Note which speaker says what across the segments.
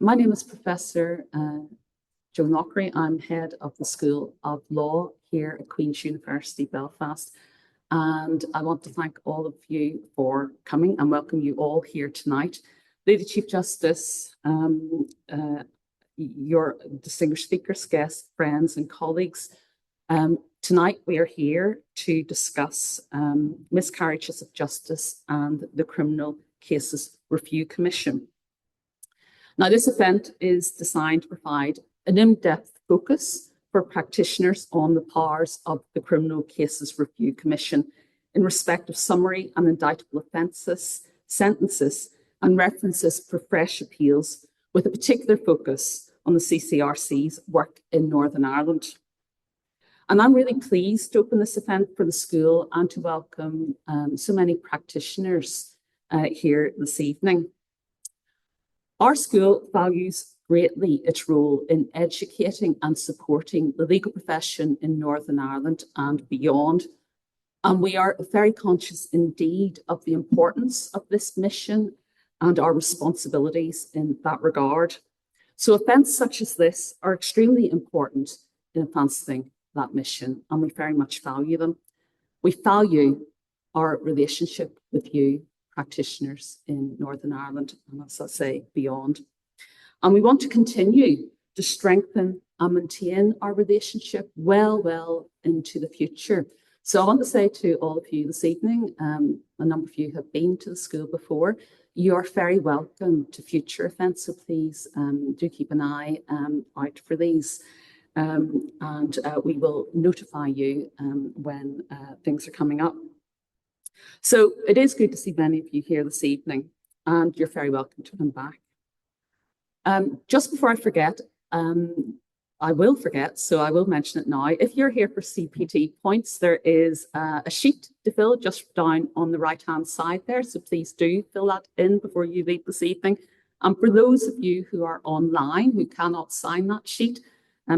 Speaker 1: My name is Professor Jo Lockery. I'm head of the School of Law here at Queen's University Belfast. And I want to thank all of you for coming and welcome you all here tonight. Lady Chief Justice, your distinguished speakers, guests, friends and colleagues. Tonight we are here to discuss miscarriages of justice and the Criminal Cases Review Commission. Now, this event is designed to provide an in-depth focus for practitioners on the powers of the Criminal Cases Review Commission in respect of summary and indictable offences, sentences and references for fresh appeals, with a particular focus on the CCRC's work in Northern Ireland. And I'm really pleased to open this event for the school and to welcome so many practitioners here this evening. Our school values greatly its role in educating and supporting the legal profession in Northern Ireland and beyond. And we are very conscious indeed of the importance of this mission and our responsibilities in that regard. So events such as this are extremely important in advancing that mission, and we very much value them. We value our relationship with you, practitioners in Northern Ireland, and as I say, beyond. And we want to continue to strengthen and maintain our relationship well into the future. So I want to say to all of you this evening, a number of you have been to the school before, you are very welcome to future events, so please do keep an eye out for these. And we will notify you when things are coming up. So it is good to see many of you here this evening, and you're very welcome to come back. Just before I forget, I will forget, so I will mention it now. If you're here for CPD points, there is a sheet to fill just down on the right-hand side there, so please do fill that in before you leave this evening. And for those of you who are online who cannot sign that sheet,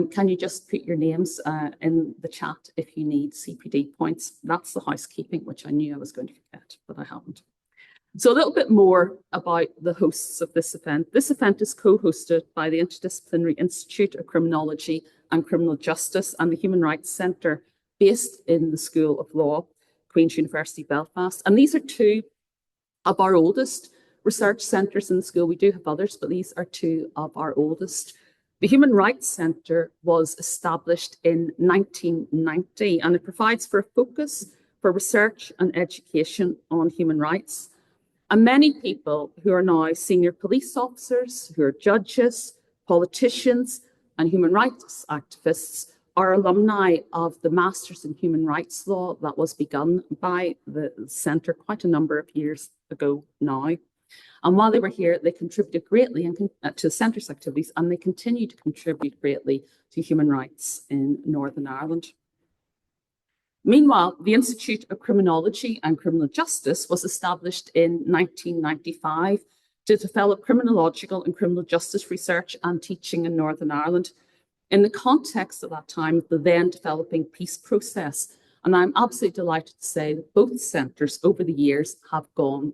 Speaker 1: can you just put your names in the chat if you need CPD points? That's the housekeeping, which I knew I was going to forget, but I haven't. So a little bit more about the hosts of this event. This event is co-hosted by the Interdisciplinary Institute of Criminology and Criminal Justice and the Human Rights Centre based in the School of Law, Queen's University Belfast. And these are two of our oldest research centres in the school. We do have others, but these are two of our oldest. The Human Rights Centre was established in 1990, and it provides for a focus for research and education on human rights. And many people who are now senior police officers, who are judges, politicians, and human rights activists are alumni of the Masters in Human Rights Law that was begun by the Centre quite a number of years ago now. And while they were here, they contributed greatly to the Centre's activities, and they continue to contribute greatly to human rights in Northern Ireland. Meanwhile, the Institute of Criminology and Criminal Justice was established in 1995 to develop criminological and criminal justice research and teaching in Northern Ireland in the context at that time of the then developing peace process. And I'm absolutely delighted to say that both centres over the years have gone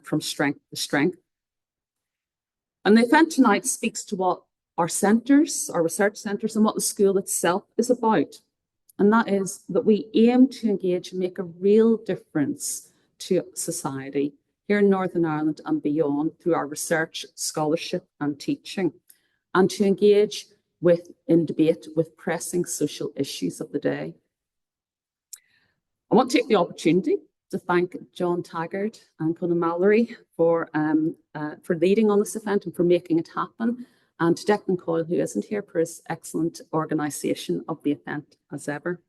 Speaker 1: from strength to strength. And the event tonight speaks to what our centres, our research centres, and what the school itself is about. And that is that we aim to engage and make a real difference to society here in Northern Ireland and beyond through our research, scholarship and teaching, and to engage in debate with pressing social issues of the day. I want to take the opportunity to thank John Taggart and Conor Mallory for leading on this event and for making it happen, and to Declan Coyle, who isn't here, for his excellent organisation of the event as ever.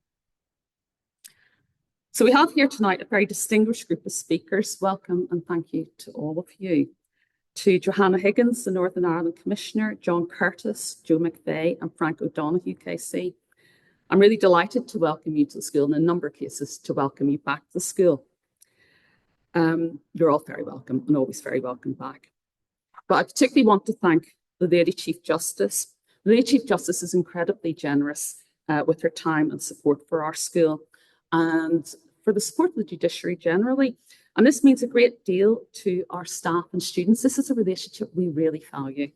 Speaker 1: So we have here tonight a very distinguished group of speakers. Welcome and thank you to all of you. To Johanna Higgins, the Northern Ireland Commissioner, John Curtis, Joe McVeigh and Frank O'Donoghue, KC. I'm really delighted to welcome you to the school, and in a number of cases to welcome you back to the school. You're all very welcome and always very welcome back. But I particularly want to thank the Lady Chief Justice. The Lady Chief Justice is incredibly generous with her time and support for our school and for the support of the judiciary generally. And this means a great deal to our staff and students. This is a relationship we really value.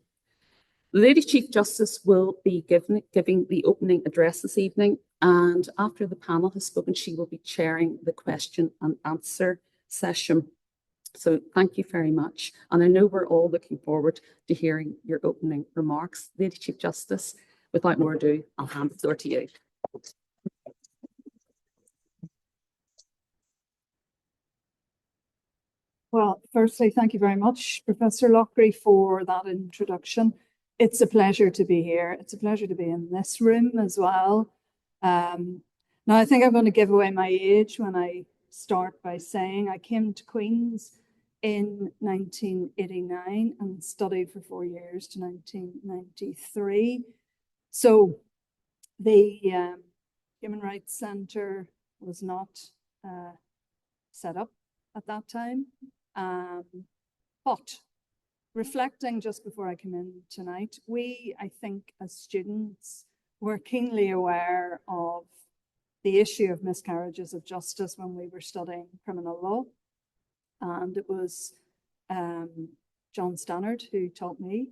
Speaker 1: The Lady Chief Justice will be giving the opening address this evening, and after the panel has spoken, she will be chairing the question and answer session. So thank you very much. And I know we're all looking forward to hearing your opening remarks. Lady Chief Justice, without more ado, I'll hand the floor to you.
Speaker 2: Well, firstly, thank you very much, Professor Lockery, for that introduction. It's a pleasure to be here. It's a pleasure to be in this room as well. Now, I think I'm going to give away my age when I start by saying I came to Queen's in 1989 and studied for 4 years to 1993. So the Human Rights Centre was not set up at that time. But reflecting just before I came in tonight, I think as students, were keenly aware of the issue of miscarriages of justice when we were studying criminal law. And it was John Stannard who taught me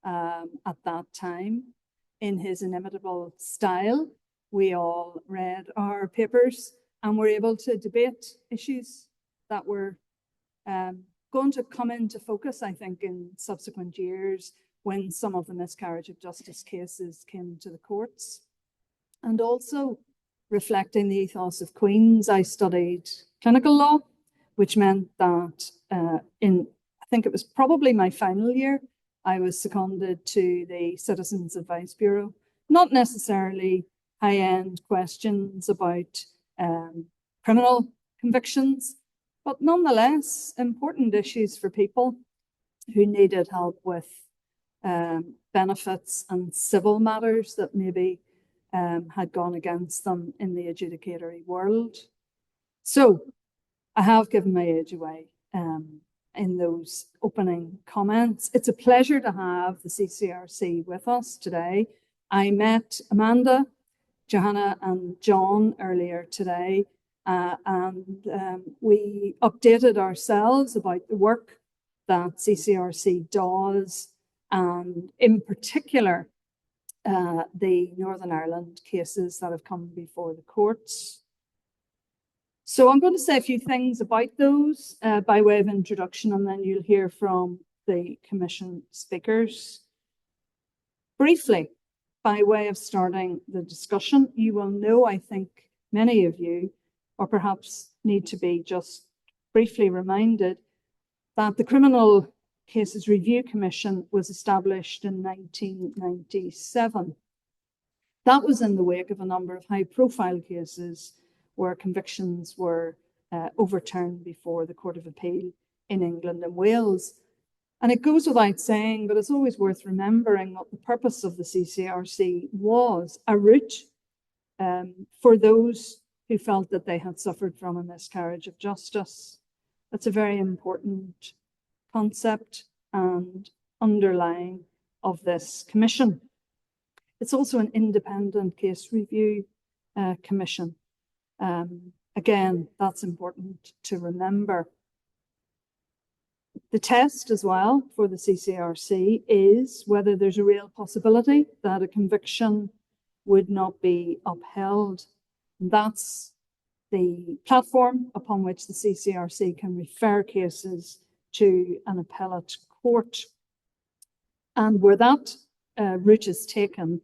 Speaker 2: at that time. In his inimitable style, we all read our papers and were able to debate issues that were going to come into focus, I think, in subsequent years when some of the miscarriage of justice cases came to the courts. And also reflecting the ethos of Queen's, I studied clinical law, which meant that I think it was probably my final year, I was seconded to the Citizens Advice Bureau. Not necessarily high-end questions about criminal convictions, but nonetheless important issues for people who needed help with benefits and civil matters that maybe had gone against them in the adjudicatory world. So I have given my age away in those opening comments. It's a pleasure to have the CCRC with us today. I met Amanda, Johanna and John earlier today, and we updated ourselves about the work that CCRC does, and in particular, the Northern Ireland cases that have come before the courts. So I'm going to say a few things about those by way of introduction, and then you'll hear from the Commission speakers. Briefly, by way of starting the discussion, you will know, I think, many of you, or perhaps need to be just briefly reminded, that the Criminal Cases Review Commission was established in 1997. That was in the wake of a number of high-profile cases where convictions were overturned before the Court of Appeal in England and Wales. And it goes without saying, but it's always worth remembering what the purpose of the CCRC was: a route for those who felt that they had suffered from a miscarriage of justice. That's a very important concept and underlying of this commission. It's also an independent case review commission. Again, that's important to remember. The test as well for the CCRC is whether there's a real possibility that a conviction would not be upheld. And that's the platform upon which the CCRC can refer cases to an appellate court. And where that route is taken,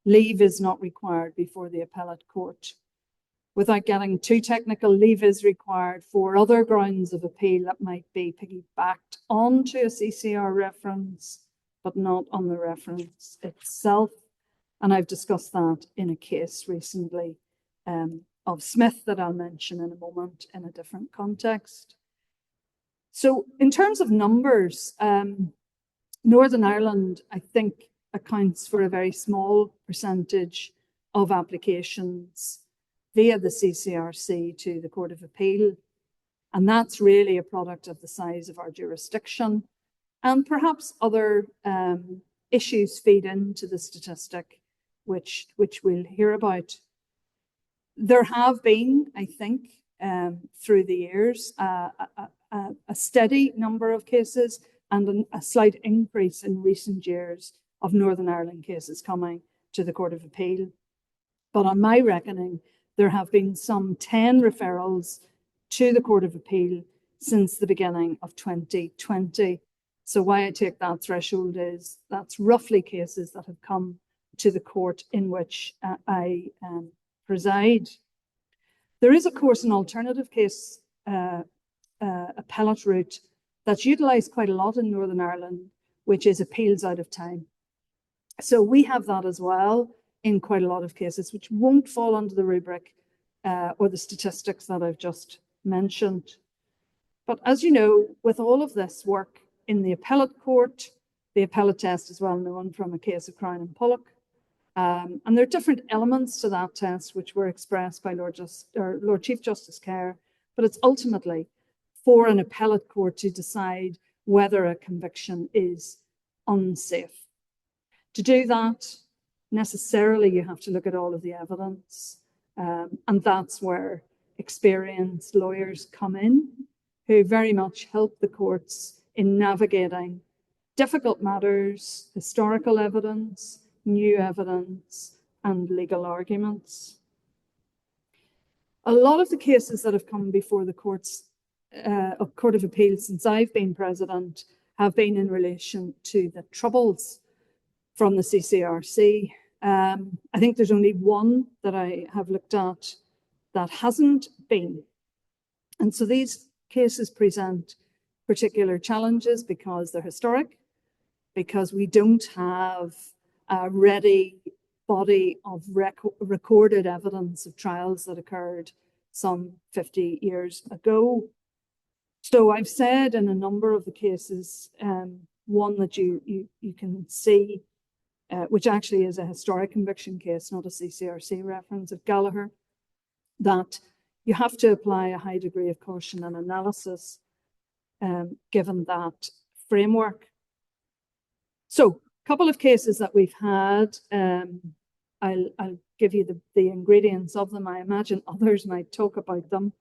Speaker 2: leave is not required before the appellate court. Without getting too technical, leave is required for other grounds of appeal that might be piggybacked onto a CCR reference, but not on the reference itself. And I've discussed that in a case recently of Smith that I'll mention in a moment in a different context. So in terms of numbers, Northern Ireland, I think, accounts for a very small percentage of applications via the CCRC to the Court of Appeal. And that's really a product of the size of our jurisdiction. And perhaps other issues feed into the statistic, which we'll hear about. There have been, I think, through the years, a steady number of cases and a slight increase in recent years of Northern Ireland cases coming to the Court of Appeal. But on my reckoning, there have been some 10 referrals to the Court of Appeal since the beginning of 2020. So why I take that threshold is that's roughly cases that have come to the court in which I preside. There is, of course, an alternative case appellate route that's utilised quite a lot in Northern Ireland, which is appeals out of time. So we have that as well in quite a lot of cases, which won't fall under the rubric or the statistics that I've just mentioned. But as you know, with all of this work in the appellate court, the appellate test is well known from a case of Crown and Pollock. And there are different elements to that test which were expressed by Lord Chief Justice Kerr, but it's ultimately for an appellate court to decide whether a conviction is unsafe. To do that, necessarily you have to look at all of the evidence, and that's where experienced lawyers come in, who very much help the courts in navigating difficult matters, historical evidence, new evidence, and legal arguments. A lot of the cases that have come before the Court of Appeal since I've been president have been in relation to the troubles from the CCRC. I think there's only one that I have looked at that hasn't been. And so these cases present particular challenges because they're historic, because we don't have a ready body of recorded evidence of trials that occurred some 50 years ago. So I've said in a number of the cases, one that you can see, which actually is a historic conviction case, not a CCRC reference, of Gallagher, that you have to apply a high degree of caution and analysis given that framework. So a couple of cases that we've had, I'll give you the ingredients of them. I imagine others might talk about them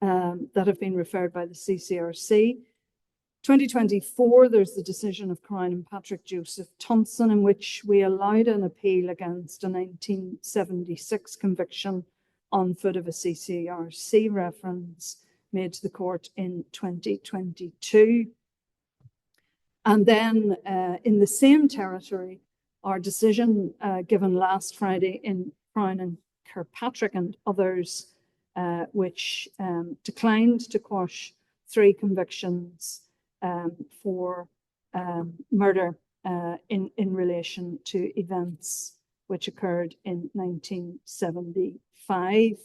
Speaker 2: that have been referred by the CCRC. 2024, there's the decision of Crown and Patrick Joseph Thompson, in which we allowed an appeal against a 1976 conviction on foot of a CCRC reference made to the court in 2022. And then in the same territory, our decision given last Friday in Crown and Kirkpatrick and others, which declined to quash 3 convictions for murder in relation to events which occurred in 1975.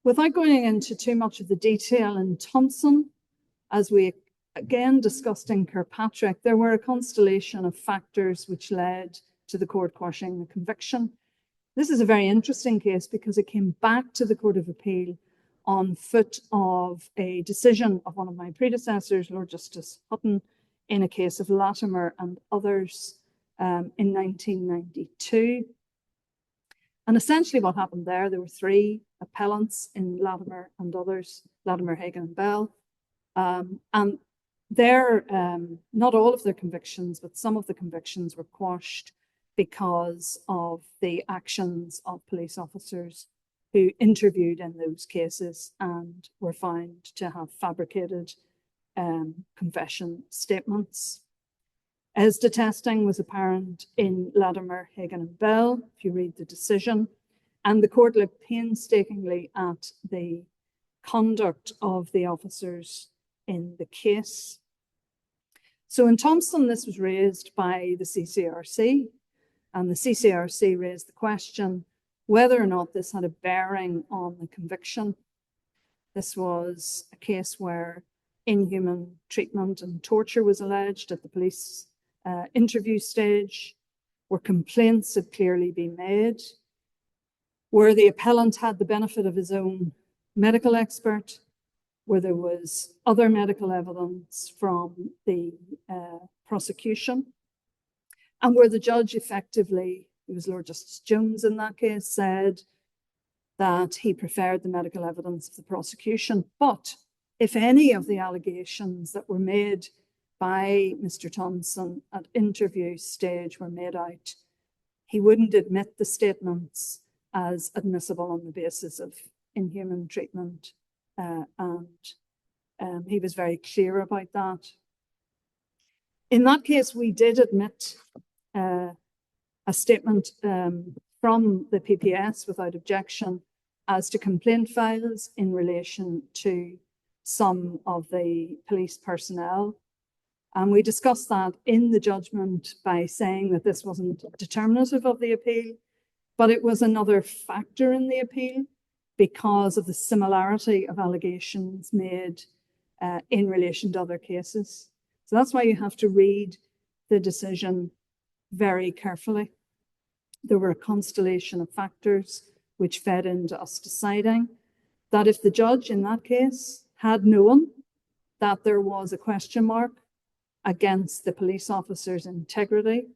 Speaker 2: Without going into too much of the detail in Thompson, as we again discussed in Kirkpatrick, there were a constellation of factors which led to the court quashing the conviction. This is a very interesting case because it came back to the Court of Appeal on foot of a decision of one of my predecessors, Lord Justice Hutton, in a case of Latimer and others in 1992. And essentially what happened there were 3 appellants in Latimer and others, Latimer, Higgins and Bell. And not all of their convictions, but some of the convictions were quashed because of the actions of police officers who interviewed in those cases and were found to have fabricated confession statements. ESDA testing was apparent in Latimer, Higgins and Bell, if you read the decision, and the court looked painstakingly at the conduct of the officers in the case. So in Thompson, this was raised by the CCRC, and the CCRC raised the question whether or not this had a bearing on the conviction. This was a case where inhuman treatment and torture was alleged at the police interview stage, where complaints had clearly been made, where the appellant had the benefit of his own medical expert, where there was other medical evidence from the prosecution, and where the judge effectively, it was Lord Justice Jones in that case, said that he preferred the medical evidence of the prosecution. But if any of the allegations that were made by Mr. Thompson at interview stage were made out, he wouldn't admit the statements as admissible on the basis of inhuman treatment. He was very clear about that. In that case, we did admit a statement from the PPS without objection as to complaint files in relation to some of the police personnel. And we discussed that in the judgment by saying that this wasn't determinative of the appeal, but it was another factor in the appeal because of the similarity of allegations made in relation to other cases. So that's why you have to read the decision very carefully. There were a constellation of factors which fed into us deciding that if the judge in that case had known that there was a question mark against the police officer's integrity,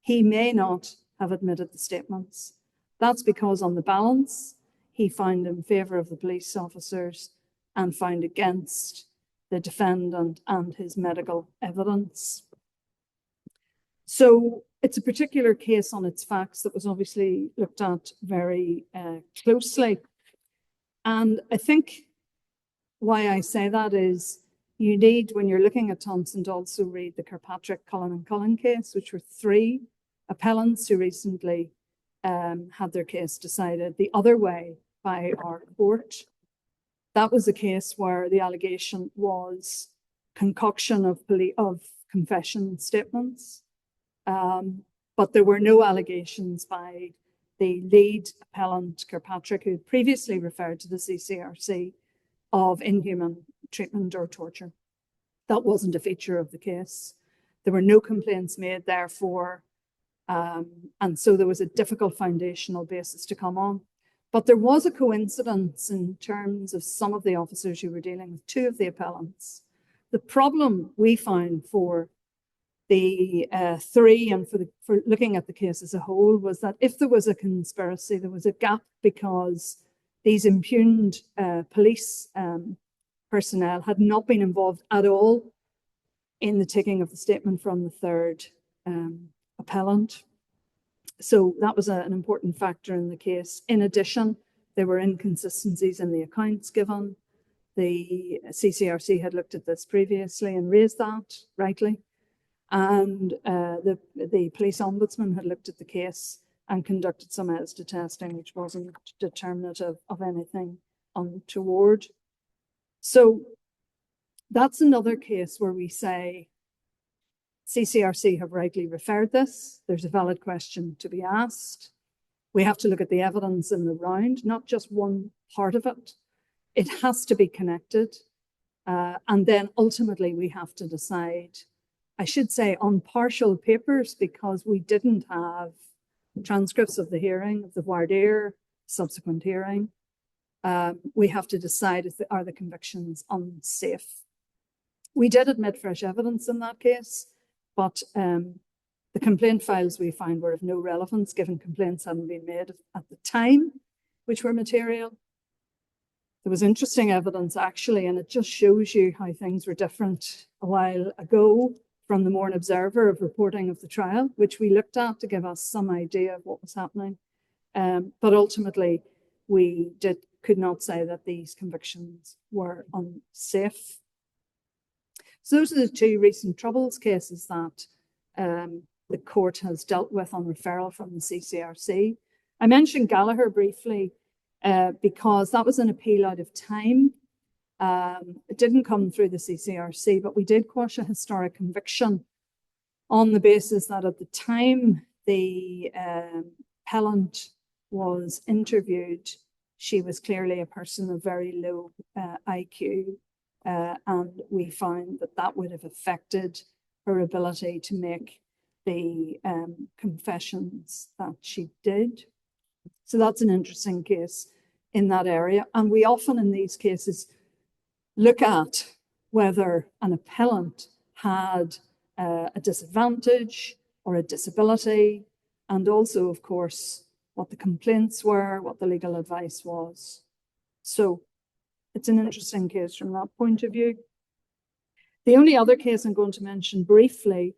Speaker 2: he may not have admitted the statements. That's because on the balance, he found in favour of the police officers and found against the defendant and his medical evidence. So it's a particular case on its facts that was obviously looked at very closely. And I think why I say that is you need, when you're looking at Thompson, to also read the Kirkpatrick, Cullen and Cullen case, which were 3 appellants who recently had their case decided the other way by our court. That was a case where the allegation was concoction of confession statements, but there were no allegations by the lead appellant, Kirkpatrick, who had previously referred to the CCRC, of inhuman treatment or torture. That wasn't a feature of the case. There were no complaints made, therefore, and so there was a difficult foundational basis to come on. But there was a coincidence in terms of some of the officers who were dealing with 2 of the appellants. The problem we found for the 3 and for looking at the case as a whole was that if there was a conspiracy, there was a gap because these impugned police personnel had not been involved at all in the taking of the statement from the 3rd appellant. So that was an important factor in the case. In addition, there were inconsistencies in the accounts given. The CCRC had looked at this previously and raised that rightly. And the police ombudsman had looked at the case and conducted some ESTA testing, which wasn't determinative of anything untoward. So that's another case where we say CCRC have rightly referred this. There's a valid question to be asked. We have to look at the evidence in the round, not just one part of it. It has to be connected. And then ultimately we have to decide, I should say on partial papers, because we didn't have transcripts of the hearing, of the voir dire, subsequent hearing. We have to decide if are the convictions unsafe. We did admit fresh evidence in that case, but the complaint files we found were of no relevance given complaints hadn't been made at the time, which were material. There was interesting evidence actually, and it just shows you how things were different a while ago from the Morn Observer of reporting of the trial, which we looked at to give us some idea of what was happening. But ultimately, we could not say that these convictions were unsafe. So those are the 2 recent Troubles cases that the court has dealt with on referral from the CCRC. I mentioned Gallagher briefly because that was an appeal out of time. It didn't come through the CCRC, but we did quash a historic conviction on the basis that at the time the appellant was interviewed, she was clearly a person of very low IQ. And we found that that would have affected her ability to make the confessions that she did. So that's an interesting case in that area. And we often in these cases look at whether an appellant had a disadvantage or a disability, and also, of course, what the complaints were, what the legal advice was. So it's an interesting case from that point of view. The only other case I'm going to mention briefly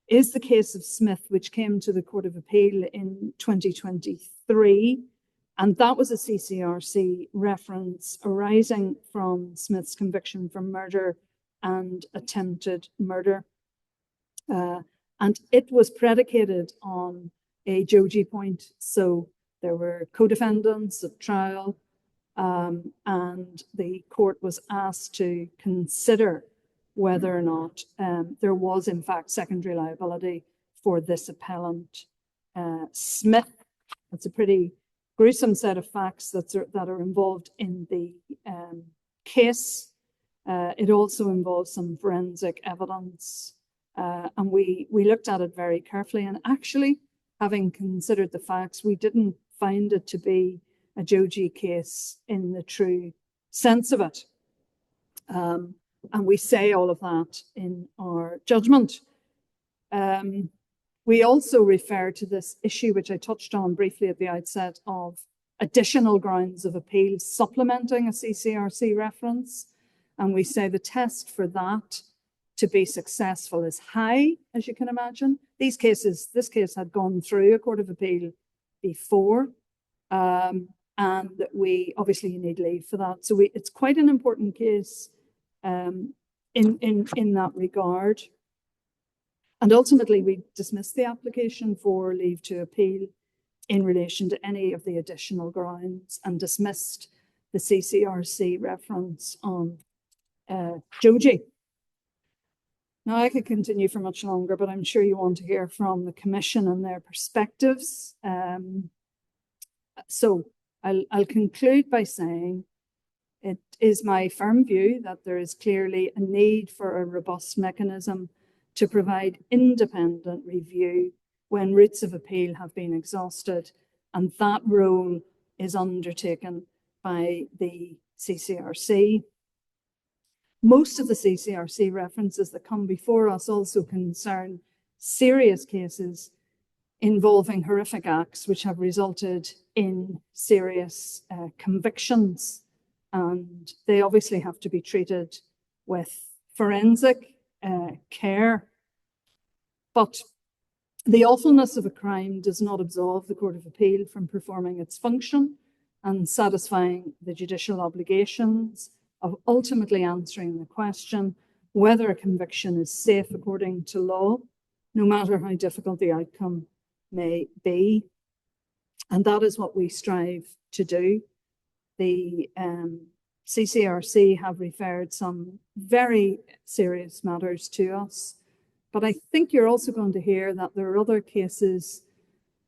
Speaker 2: is the case of Smith, which came to the Court of Appeal in 2023. And that was a CCRC reference arising from Smith's conviction for murder and attempted murder. And it was predicated on a Joji point. So there were co-defendants at trial, and the court was asked to consider whether or not there was, in fact, secondary liability for this appellant, Smith. It's a pretty gruesome set of facts that are involved in the case. It also involves some forensic evidence, and we looked at it very carefully. And actually, having considered the facts, we didn't find it to be a Joji case in the true sense of it. And we say all of that in our judgment. We also refer to this issue, which I touched on briefly at the outset, of additional grounds of appeal supplementing a CCRC reference. And we say the test for that to be successful is high, as you can imagine. This case had gone through a Court of Appeal before, and obviously you need leave for that. So it's quite an important case in that regard. And ultimately, we dismissed the application for leave to appeal in relation to any of the additional grounds and dismissed the CCRC reference on Joji. Now, I could continue for much longer, but I'm sure you want to hear from the Commission and their perspectives. So I'll conclude by saying it is my firm view that there is clearly a need for a robust mechanism to provide independent review when routes of appeal have been exhausted, and that role is undertaken by the CCRC. Most of the CCRC references that come before us also concern serious cases involving horrific acts which have resulted in serious convictions, and they obviously have to be treated with forensic care. But the awfulness of a crime does not absolve the Court of Appeal from performing its function and satisfying the judicial obligations of ultimately answering the question whether a conviction is safe according to law, no matter how difficult the outcome may be. And that is what we strive to do. The CCRC have referred some very serious matters to us, but I think you're also going to hear that there are other cases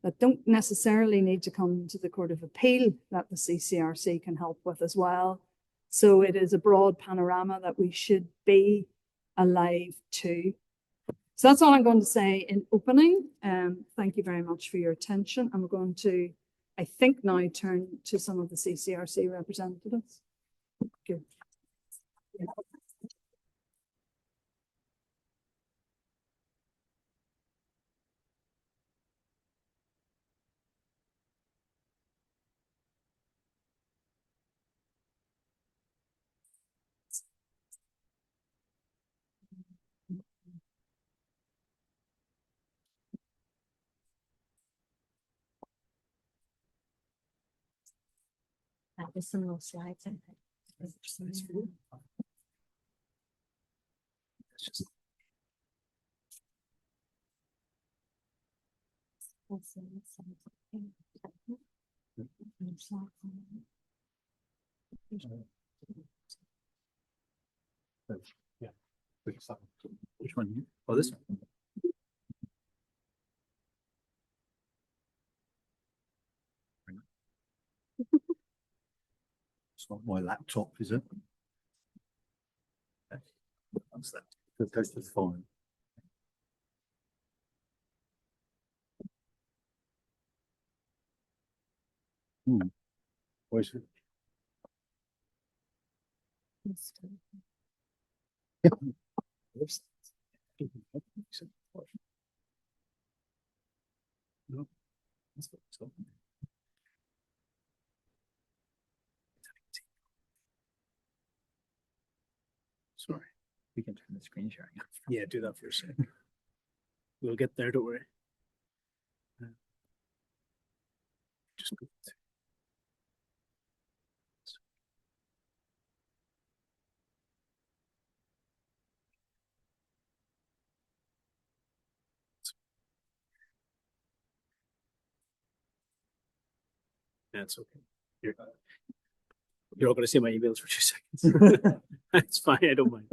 Speaker 2: that don't necessarily need to come to the Court of Appeal that the CCRC can help with as well. So it is a broad panorama that we should be alive to. So that's all I'm going to say in opening. Thank you very much for your attention. I'm going to, I think, now turn to some of the CCRC representatives. Thank you.
Speaker 3: There's some little slides in it.
Speaker 4: Yeah. Which one? Oh, this one. It's not my laptop, is it? That's that. That's the fine. Where's it? No, that's what it's got. Sorry.
Speaker 3: We can turn the screen sharing off.
Speaker 4: Yeah, do that for a second. We'll get there, don't worry. Just go. That's okay. You're all going to see my emails for 2 seconds. That's fine. I don't mind.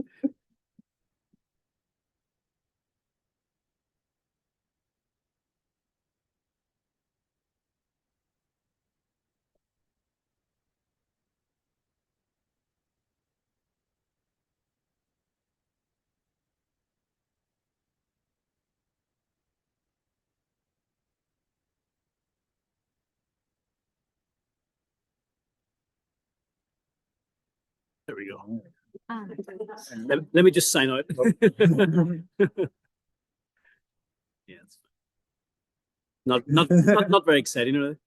Speaker 4: There we go. Let me just sign out. Yeah, it's fine. Not very exciting, really.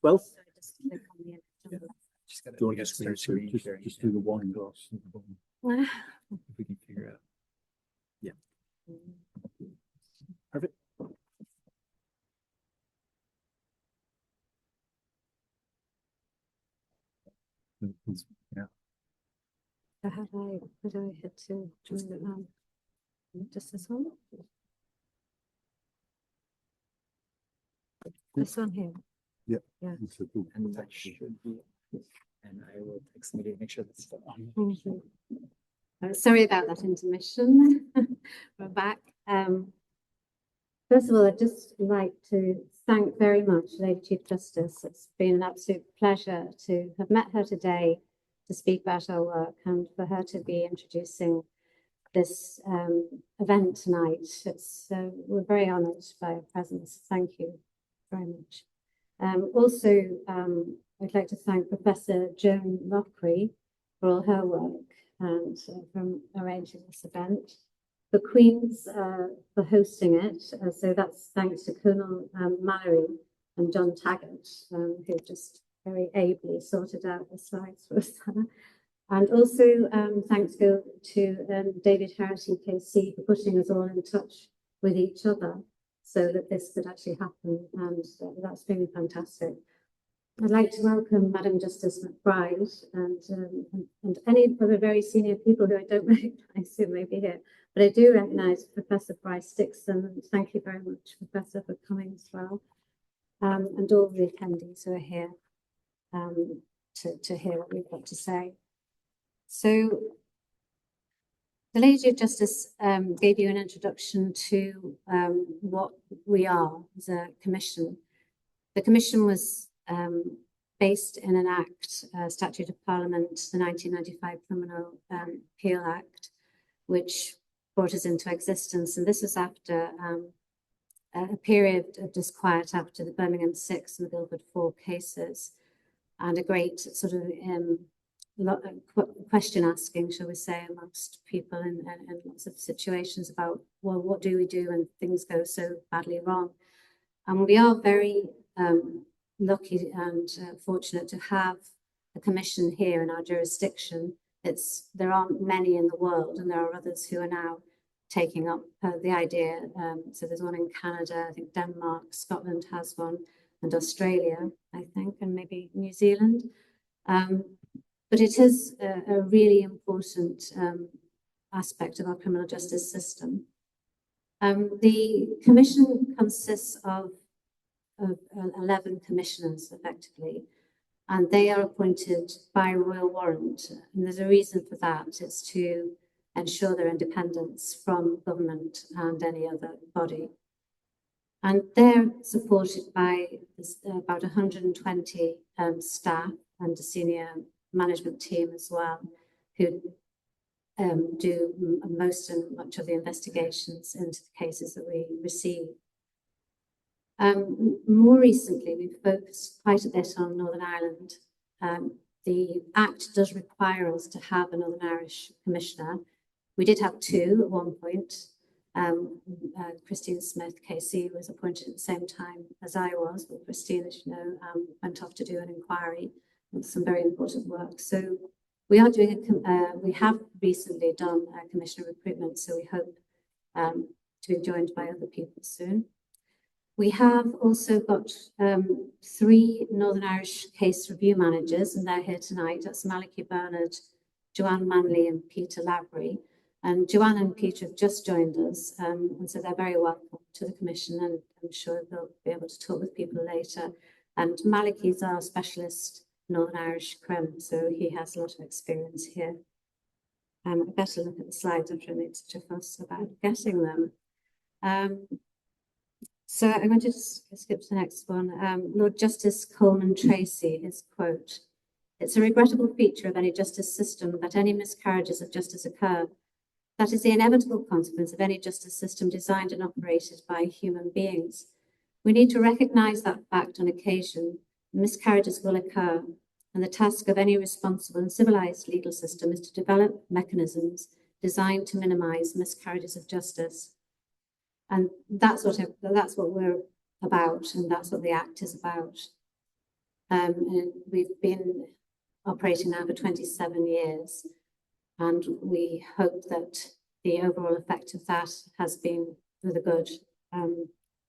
Speaker 4: Well,
Speaker 3: Just gotta,
Speaker 4: Do you want
Speaker 3: we
Speaker 4: to
Speaker 3: gotta start screen sharing.
Speaker 4: just do the wine glass.
Speaker 3: If we can figure out. Yeah.
Speaker 4: Perfect. Yeah.
Speaker 5: How do I hit to join the just this one? This one here.
Speaker 4: Yeah.
Speaker 5: Yeah.
Speaker 3: And that should be, and I will text me to make sure that's still on.
Speaker 5: Thank you. Sorry about that intermission. We're back. First of all, I'd just like to thank very much Lady Chief Justice. It's been an absolute pleasure to have met her today to speak about our work and for her to be introducing this event tonight. We're very honoured by her presence. Thank you very much. Also, I'd like to thank Professor Joan Lockery for all her work and from arranging this event. The Queen's for hosting it, so that's thanks to Colonel Mallory and John Taggart, who just very ably sorted out the slides for us. And also thanks go to David Harrison KC for putting us all in touch with each other so that this could actually happen, and that's been fantastic. I'd like to welcome Madam Justice McVeigh and any other very senior people who I don't recognise who may be here, but I do recognise Professor Bryce Dixon, and thank you very much, Professor, for coming as well, and all the attendees who are here to hear what we've got to say. So, the Lady Chief Justice gave you an introduction to what we are as a commission. The commission was based in an act, Statute of Parliament, the 1995 Criminal Appeal Act, which brought us into existence. And this was after a period of disquiet after the Birmingham 6 and the Guildford 4 cases, and a great sort of question asking, shall we say, amongst people in lots of situations about, well, what do we do when things go so badly wrong? And we are very lucky and fortunate to have a commission here in our jurisdiction. There aren't many in the world, and there are others who are now taking up the idea. So there's one in Canada, I think Denmark, Scotland has one, and Australia, I think, and maybe New Zealand. But it is a really important aspect of our criminal justice system. The commission consists of 11 commissioners, effectively, and they are appointed by royal warrant. And there's a reason for that. It's to ensure their independence from government and any other body. And they're supported by about 120 staff and a senior management team as well, who do most and much of the investigations into the cases that we receive. More recently, we've focused quite a bit on Northern Ireland. The Act does require us to have a Northern Irish Commissioner. We did have two at one point. Christine Smith, KC, was appointed at the same time as I was, but Christine, as you know, went off to do an inquiry and some very important work. So We are doing we have recently done a commissioner recruitment, so we hope to be joined by other people soon. We have also got 3 Northern Irish case review managers, and they're here tonight. That's Malachy Bernard, Joanne Manley, and Peter Lavery. And Joanne and Peter have just joined us, and so they're very welcome to the Commission, and I'm sure they'll be able to talk with people later. And Malachy's our specialist Northern Irish crim, so he has a lot of experience here. I better look at the slides after I made such a fuss about getting them. So I'm going to just skip to the next one. Lord Justice Coleman Tracy, his quote: "It's a regrettable feature of any justice system that any miscarriages of justice occur. That is the inevitable consequence of any justice system designed and operated by human beings. We need to recognise that fact on occasion. Miscarriages will occur, and the task of any responsible and civilised legal system is to develop mechanisms designed to minimise miscarriages of justice." And that's what we're about, and that's what the Act is about. And we've been operating now for 27 years, and we hope that the overall effect of that has been for the good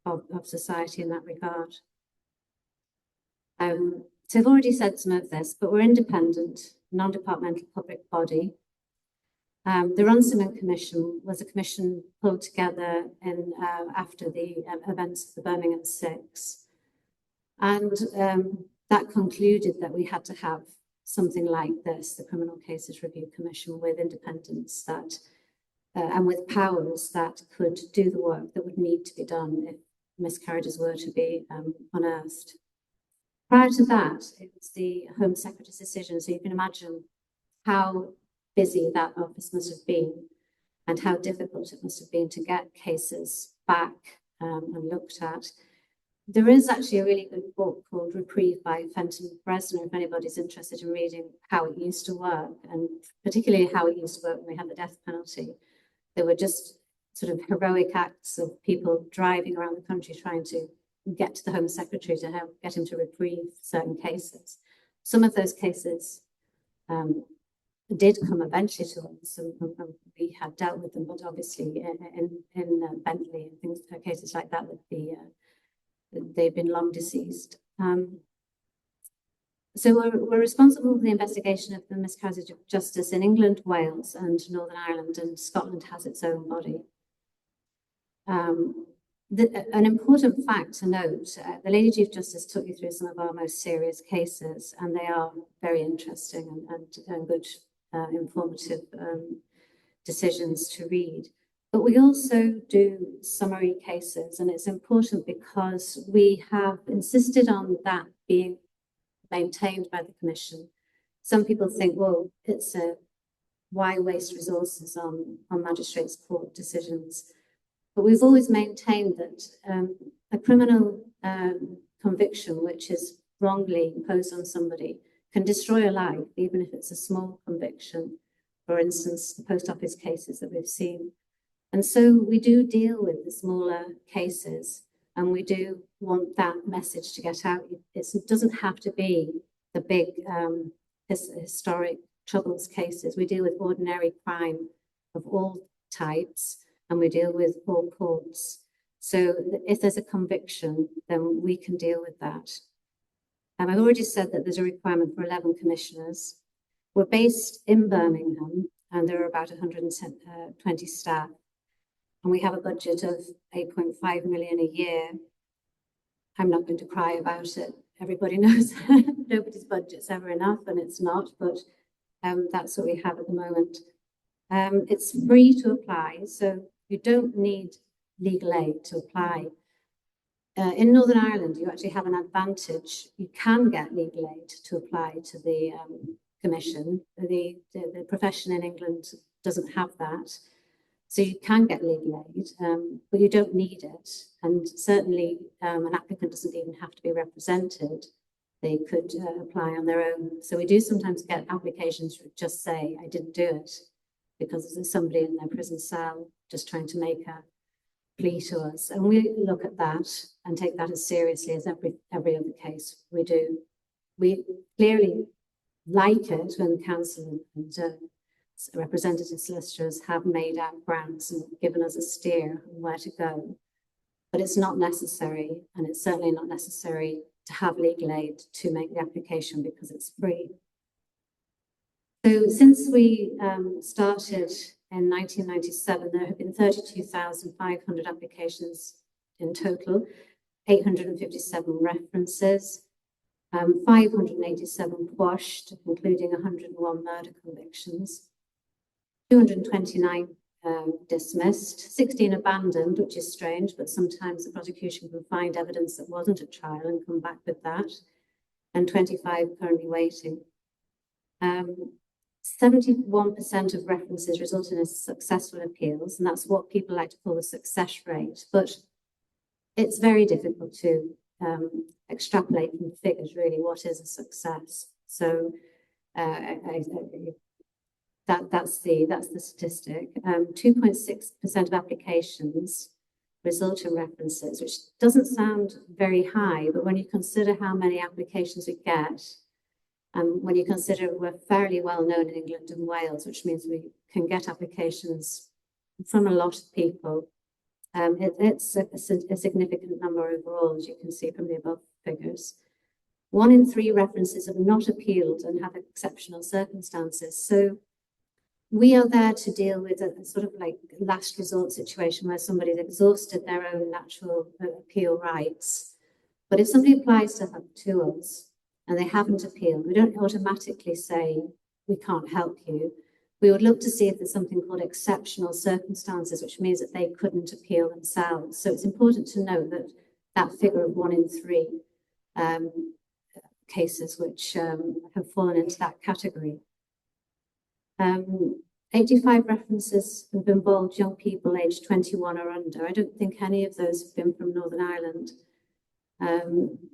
Speaker 5: of society in that regard. So I've already said some of this, but we're independent, non-departmental public body. The Runciman Commission was a commission pulled together in after the events of the Birmingham 6, and that concluded that we had to have something like this, the Criminal Cases Review Commission, with independence that and with powers that could do the work that would need to be done if miscarriages were to be unearthed. Prior to that, it was the Home Secretary's decision, so you can imagine how busy that office must have been and how difficult it must have been to get cases back and looked at. There is actually a really good book called Reprieve by Fenton Bresner, if anybody's interested in reading how it used to work, and particularly how it used to work when we had the death penalty. There were just sort of heroic acts of people driving around the country trying to get to the Home Secretary to help get him to reprieve certain cases. Some of those cases did come eventually to us, and we had dealt with them, but obviously in Bentley and things, cases like that, they've been long deceased. So we're responsible for the investigation of the miscarriage of justice in England, Wales, and Northern Ireland, and Scotland has its own body. An important fact to note, the Lady Chief Justice took you through some of our most serious cases, and they are very interesting and good, informative decisions to read. But we also do summary cases, and it's important because we have insisted on that being maintained by the Commission. Some people think, well, why waste resources on magistrates' court decisions? But we've always maintained that a criminal conviction, which is wrongly imposed on somebody, can destroy a life, even if it's a small conviction. For instance, the post office cases that we've seen. And so we do deal with the smaller cases, and we do want that message to get out. It doesn't have to be the big historic troubles cases. We deal with ordinary crime of all types, and we deal with all courts. So if there's a conviction, then we can deal with that. I've already said that there's a requirement for 11 commissioners. We're based in Birmingham, and there are about 120 staff. And we have a budget of 8.5 million a year. I'm not going to cry about it. Everybody knows nobody's budget's ever enough, and it's not, but that's what we have at the moment. It's free to apply, so you don't need legal aid to apply. In Northern Ireland, you actually have an advantage. You can get legal aid to apply to the Commission. The profession in England doesn't have that. So you can get legal aid, but you don't need it. And certainly an applicant doesn't even have to be represented. They could apply on their own. So we do sometimes get applications that just say, I didn't do it, because there's somebody in their prison cell just trying to make a plea to us. And we look at that and take that as seriously as every other case we do. We clearly like it when the council and representative solicitors have made out grounds and given us a steer on where to go. But it's not necessary, and it's certainly not necessary to have legal aid to make the application because it's free. So since we started in 1997, there have been 32,500 applications in total, 857 references, 587 quashed, including 101 murder convictions, 229 dismissed, 16 abandoned, which is strange, but sometimes the prosecution can find evidence that wasn't at trial and come back with that, and 25 currently waiting. 71% of references result in successful appeals, and that's what people like to call the success rate, but it's very difficult to extrapolate from the figures, really, what is a success. So that's the statistic. 2.6% of applications result in references, which doesn't sound very high, but when you consider how many applications we get, and when you consider we're fairly well known in England and Wales, which means we can get applications from a lot of people, it's a significant number overall, as you can see from the above figures. 1 in 3 references have not appealed and have exceptional circumstances. So we are there to deal with a sort of like last resort situation where somebody's exhausted their own natural appeal rights. But if somebody applies to us and they haven't appealed, we don't automatically say, we can't help you. We would look to see if there's something called exceptional circumstances, which means that they couldn't appeal themselves. So it's important to note that that figure of 1 in 3 cases which have fallen into that category. 85 references have involved young people aged 21 or under. I don't think any of those have been from Northern Ireland.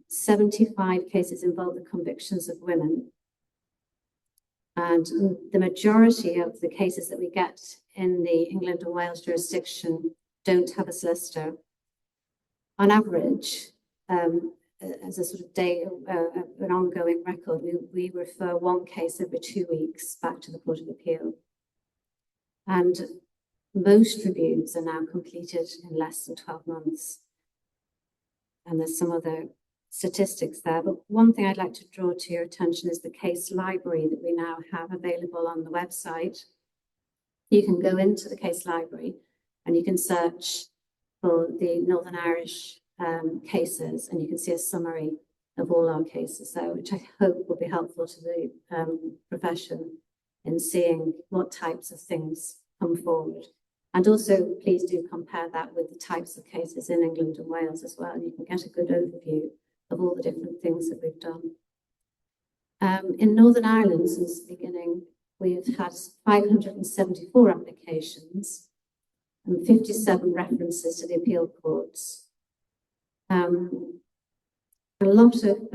Speaker 5: 75 cases involve the convictions of women. And the majority of the cases that we get in the England and Wales jurisdiction don't have a solicitor. On average, as a sort of an ongoing record, we refer 1 case every 2 weeks back to the Court of Appeal. And most reviews are now completed in less than 12 months. And there's some other statistics there, but one thing I'd like to draw to your attention is the case library that we now have available on the website. You can go into the case library and you can search for the Northern Irish cases, and you can see a summary of all our cases there, which I hope will be helpful to the profession in seeing what types of things come forward. And also, please do compare that with the types of cases in England and Wales as well, and you can get a good overview of all the different things that we've done. In Northern Ireland, since the beginning, we've had 574 applications and 57 references to the appeal courts. A lot of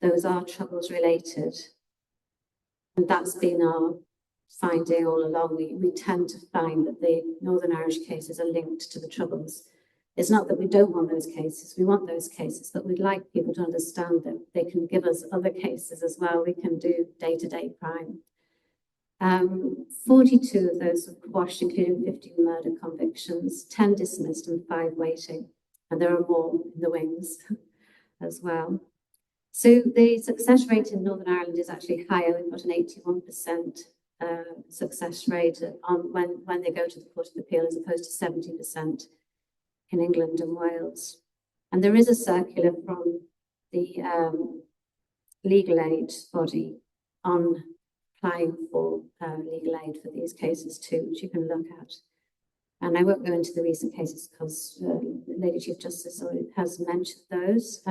Speaker 5: those are troubles related, and that's been our finding all along. We tend to find that the Northern Irish cases are linked to the troubles. It's not that we don't want those cases, we want those cases, but we'd like people to understand that they can give us other cases as well. We can do day-to-day crime. 42 of those were quashed, including 15 murder convictions, 10 dismissed and 5 waiting. And there are more in the wings as well. So the success rate in Northern Ireland is actually higher. We've got an 81% success rate on when they go to the Court of Appeal, as opposed to 70% in England and Wales. And there is a circular from the legal aid body on applying for legal aid for these cases too, which you can look at. And I won't go into the recent cases because the Lady Chief Justice has mentioned those.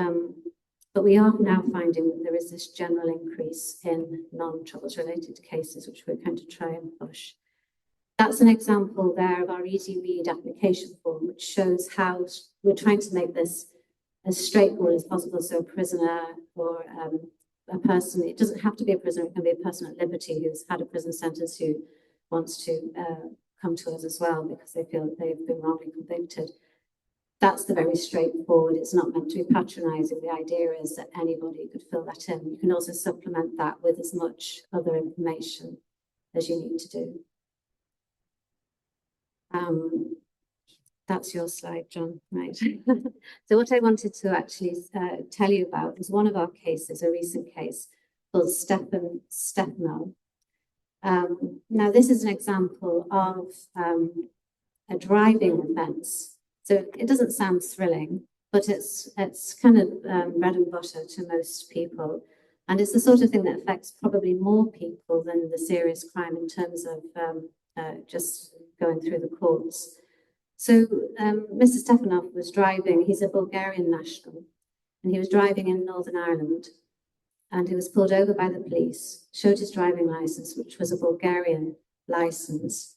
Speaker 5: But we are now finding that there is this general increase in non-troubles related cases, which we're going to try and push. That's an example there of our easy read application form, which shows how we're trying to make this as straightforward as possible. So a prisoner or a person, it doesn't have to be a prisoner, it can be a person at liberty who's had a prison sentence who wants to come to us as well because they feel that they've been wrongly convicted. that's the very straightforward. It's not meant to be patronising. The idea is that anybody could fill that in. You can also supplement that with as much other information as you need to do. That's your slide, John, right? So what I wanted to actually tell you about is one of our cases, a recent case called Stefano. Now, this is an example of a driving offence. So it doesn't sound thrilling, but it's kind of bread and butter to most people. And it's the sort of thing that affects probably more people than the serious crime in terms of just going through the courts. So Mr. Stefanov was driving, he's a Bulgarian national, and he was driving in Northern Ireland, and he was pulled over by the police, showed his driving license, which was a Bulgarian license,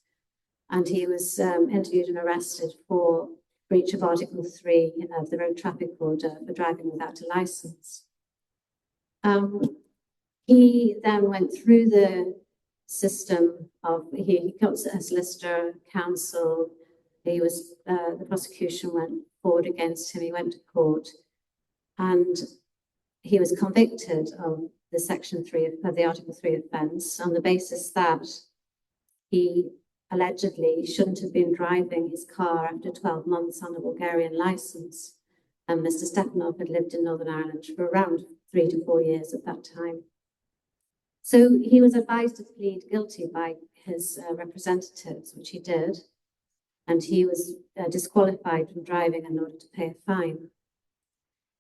Speaker 5: and he was interviewed and arrested for breach of Article 3 of the Road Traffic Order for driving without a license. He then went through the system of, he got a solicitor, counsel. He was, the prosecution went forward against him. He went to court, and he was convicted of the Section 3 of the Article 3 offence on the basis that he allegedly shouldn't have been driving his car after 12 months on a Bulgarian licence. And Mr. Stefanov had lived in Northern Ireland for around 3 to 4 years at that time. So he was advised to plead guilty by his representatives, which he did. And he was disqualified from driving in order to pay a fine.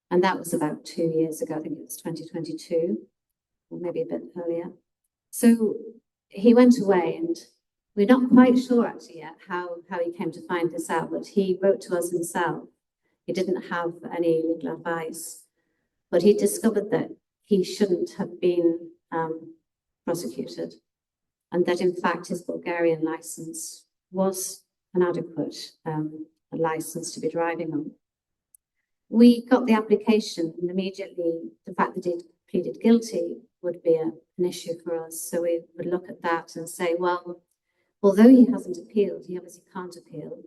Speaker 5: And that was about 2 years ago. I think it was 2022, or maybe a bit earlier. So he went away, and we're not quite sure actually yet how he came to find this out, but he wrote to us himself. He didn't have any legal advice, but he discovered that he shouldn't have been prosecuted, and that in fact his Bulgarian license was an adequate license to be driving on. We got the application, and immediately the fact that he'd pleaded guilty would be an issue for us. So we would look at that and say, well, although he hasn't appealed, he obviously can't appeal.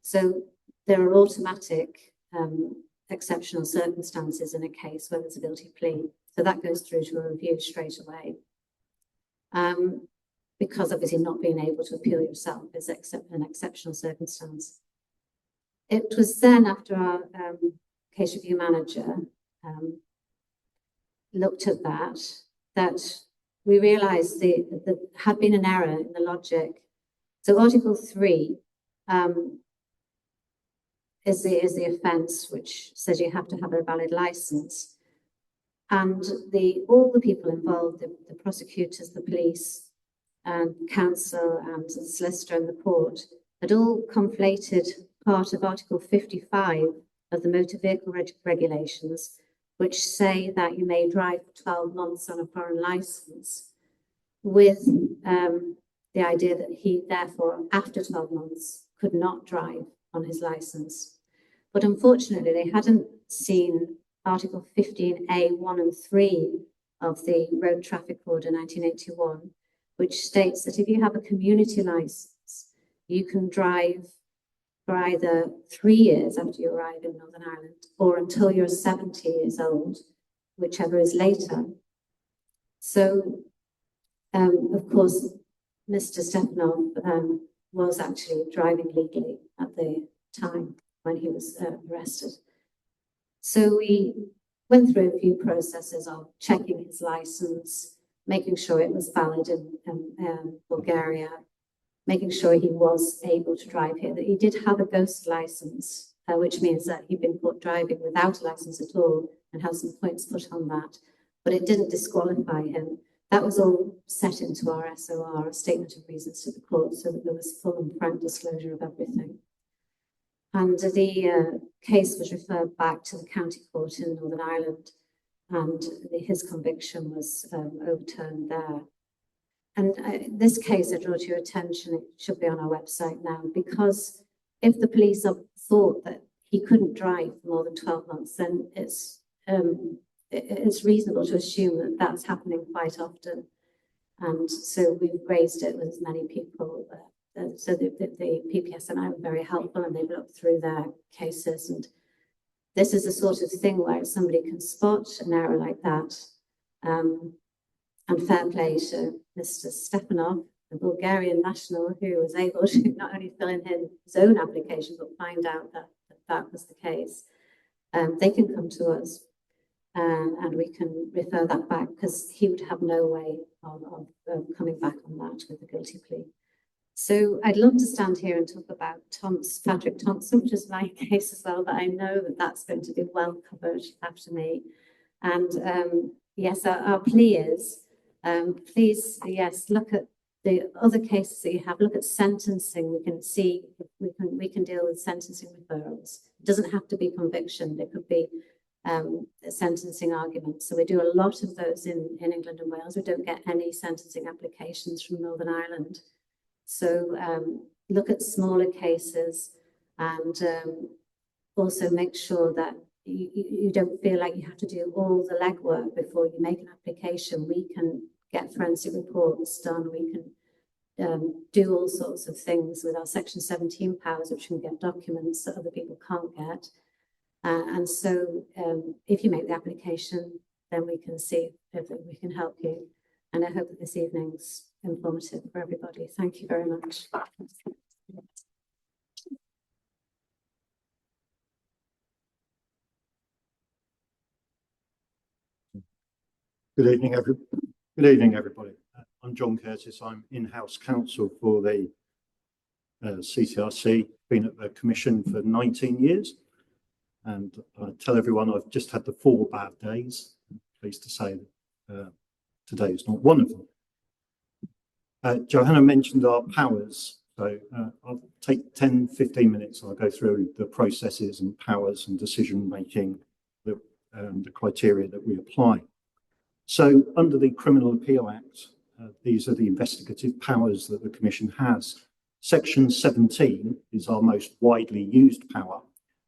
Speaker 5: So there are automatic exceptional circumstances in a case where there's a guilty plea. So that goes through to a review straight away. Because obviously not being able to appeal yourself is an exceptional circumstance. It was then after our case review manager looked at that we realised there had been an error in the logic. So Article 3 is the offence which says you have to have a valid licence. And all the people involved, the prosecutors, the police, and counsel and the solicitor and the court had all conflated part of Article 55 of the Motor Vehicle Regulations, which say that you may drive for 12 months on a foreign licence, with the idea that he therefore, after 12 months, could not drive on his licence. But unfortunately, they hadn't seen Article 15A 1 and 3 of the Road Traffic Order 1981, which states that if you have a community license, you can drive for either 3 years after you arrive in Northern Ireland or until you're 70 years old, whichever is later. So, of course, Mr. Stefanov was actually driving legally at the time when he was arrested. So we went through a few processes of checking his license, making sure it was valid in Bulgaria, making sure he was able to drive here, that he did have a ghost license, which means that he'd been caught driving without a license at all and had some points put on that, but it didn't disqualify him. That was all set into our SOR, a statement of reasons to the court, so that there was full and frank disclosure of everything. And the case was referred back to the county court in Northern Ireland, and his conviction was overturned there. And this case, I draw to your attention, it should be on our website now, because if the police thought that he couldn't drive for more than 12 months, then it's reasonable to assume that that's happening quite often. And so we've raised it with as many people, so the PPS and I were very helpful, and they've looked through their cases. And this is the sort of thing where somebody can spot an error like that. And fair play to Mr. Stepanov, the Bulgarian national, who was able to not only fill in his own application, but find out that that was the case. They can come to us and we can refer that back, because he would have no way of coming back on that with a guilty plea. So I'd love to stand here and talk about Patrick Thompson, which is my case as well, but I know that that's going to be well covered after me. And yes, our plea is, please, yes, look at the other cases that you have. Look at sentencing. We can see if we can deal with sentencing referrals. It doesn't have to be conviction. It could be a sentencing argument. So we do a lot of those in England and Wales. We don't get any sentencing applications from Northern Ireland. So look at smaller cases, and also make sure that you don't feel like you have to do all the legwork before you make an application. We can get forensic reports done. We can do all sorts of things with our Section 17 powers, which can get documents that other people can't get. And so if you make the application, then we can see if we can help you. And I hope that this evening's informative for everybody. Thank you very much.
Speaker 6: Good evening, everybody. I'm John Curtis. I'm in-house counsel for the CCRC. Been at the Commission for 19 years, and I tell everyone I've just had the 4 bad days. I'm pleased to say that today is not one of them. Johanna mentioned our powers, so I'll take 10-15 minutes. I'll go through the processes and powers and decision making, the criteria that we apply. So under the Criminal Appeal Act, these are the investigative powers that the Commission has. Section 17 is our most widely used power,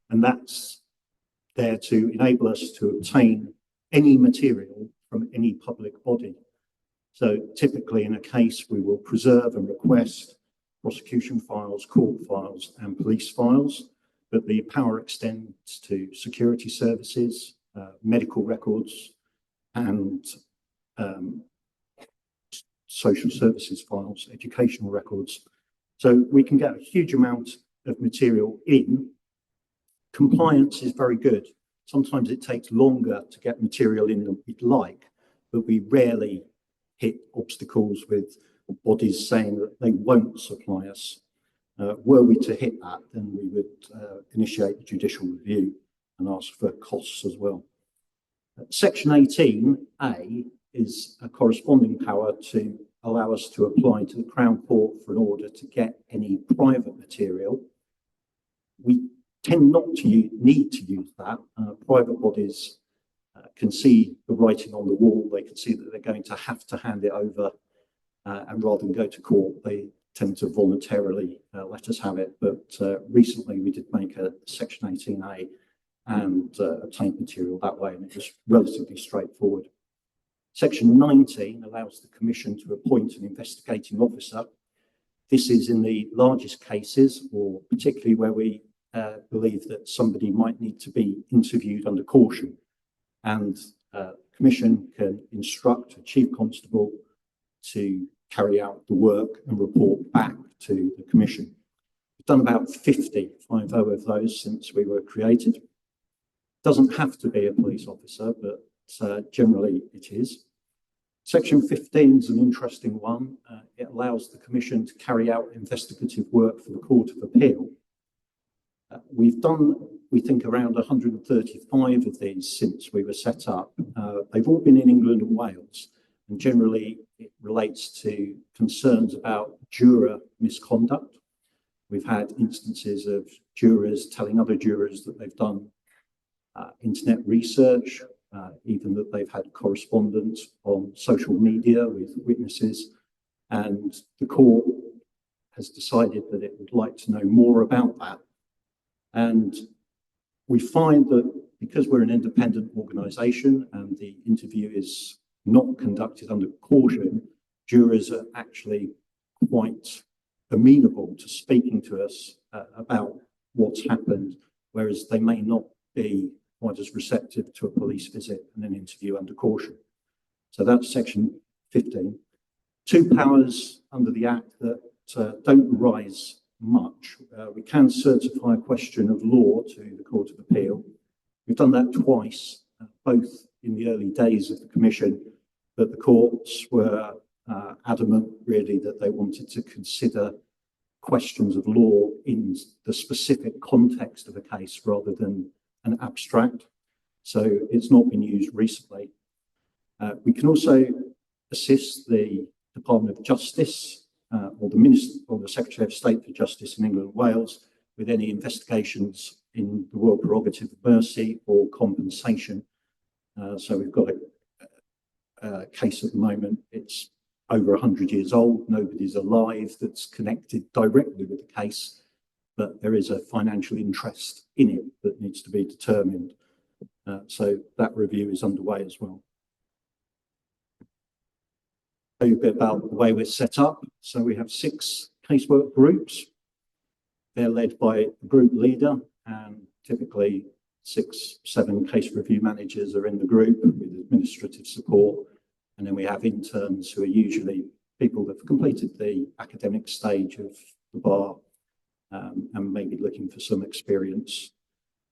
Speaker 6: and that's there to enable us to obtain any material from any public body. So typically in a case, we will preserve and request prosecution files, court files, and police files, but the power extends to security services, medical records, and social services files, educational records. So we can get a huge amount of material in. Compliance is very good. Sometimes it takes longer to get material in than we'd like, but we rarely hit obstacles with bodies saying that they won't supply us. Were we to hit that, then we would initiate a judicial review and ask for costs as well. Section 18A is a corresponding power to allow us to apply to the Crown Court for an order to get any private material. We tend not to need to use that. Private bodies can see the writing on the wall. They can see that they're going to have to hand it over, and rather than go to court, they tend to voluntarily let us have it. But recently we did make a Section 18A and obtain material that way, and it was relatively straightforward. Section 19 allows the Commission to appoint an investigating officer. This is in the largest cases, or particularly where we believe that somebody might need to be interviewed under caution, and the Commission can instruct a Chief Constable to carry out the work and report back to the Commission. We've done about 50 of those since we were created. Doesn't have to be a police officer, but generally it is. Section 15 is an interesting one. It allows the Commission to carry out investigative work for the Court of Appeal. We've done, we think, around 135 of these since we were set up. They've all been in England and Wales, and generally it relates to concerns about juror misconduct. We've had instances of jurors telling other jurors that they've done internet research, even that they've had correspondence on social media with witnesses, and the court has decided that it would like to know more about that. And we find that because we're an independent organisation and the interview is not conducted under caution, jurors are actually quite amenable to speaking to us about what's happened, whereas they may not be quite as receptive to a police visit and an interview under caution. So that's section 15. Two powers under the Act that don't arise much. We can certify a question of law to the Court of Appeal. We've done that twice, both in the early days of the Commission, but the courts were adamant really that they wanted to consider questions of law in the specific context of a case rather than an abstract. So it's not been used recently. We can also assist the Department of Justice or the Minister or the Secretary of State for Justice in England and Wales with any investigations in the royal prerogative of mercy or compensation. So we've got a case at the moment. It's over 100 years old. Nobody's alive that's connected directly with the case, but there is a financial interest in it that needs to be determined. So that review is underway as well. Tell you a bit about the way we're set up. So we have 6 casework groups. They're led by a group leader, and typically 6, 7 case review managers are in the group with administrative support. And then we have interns who are usually people that have completed the academic stage of the bar and maybe looking for some experience.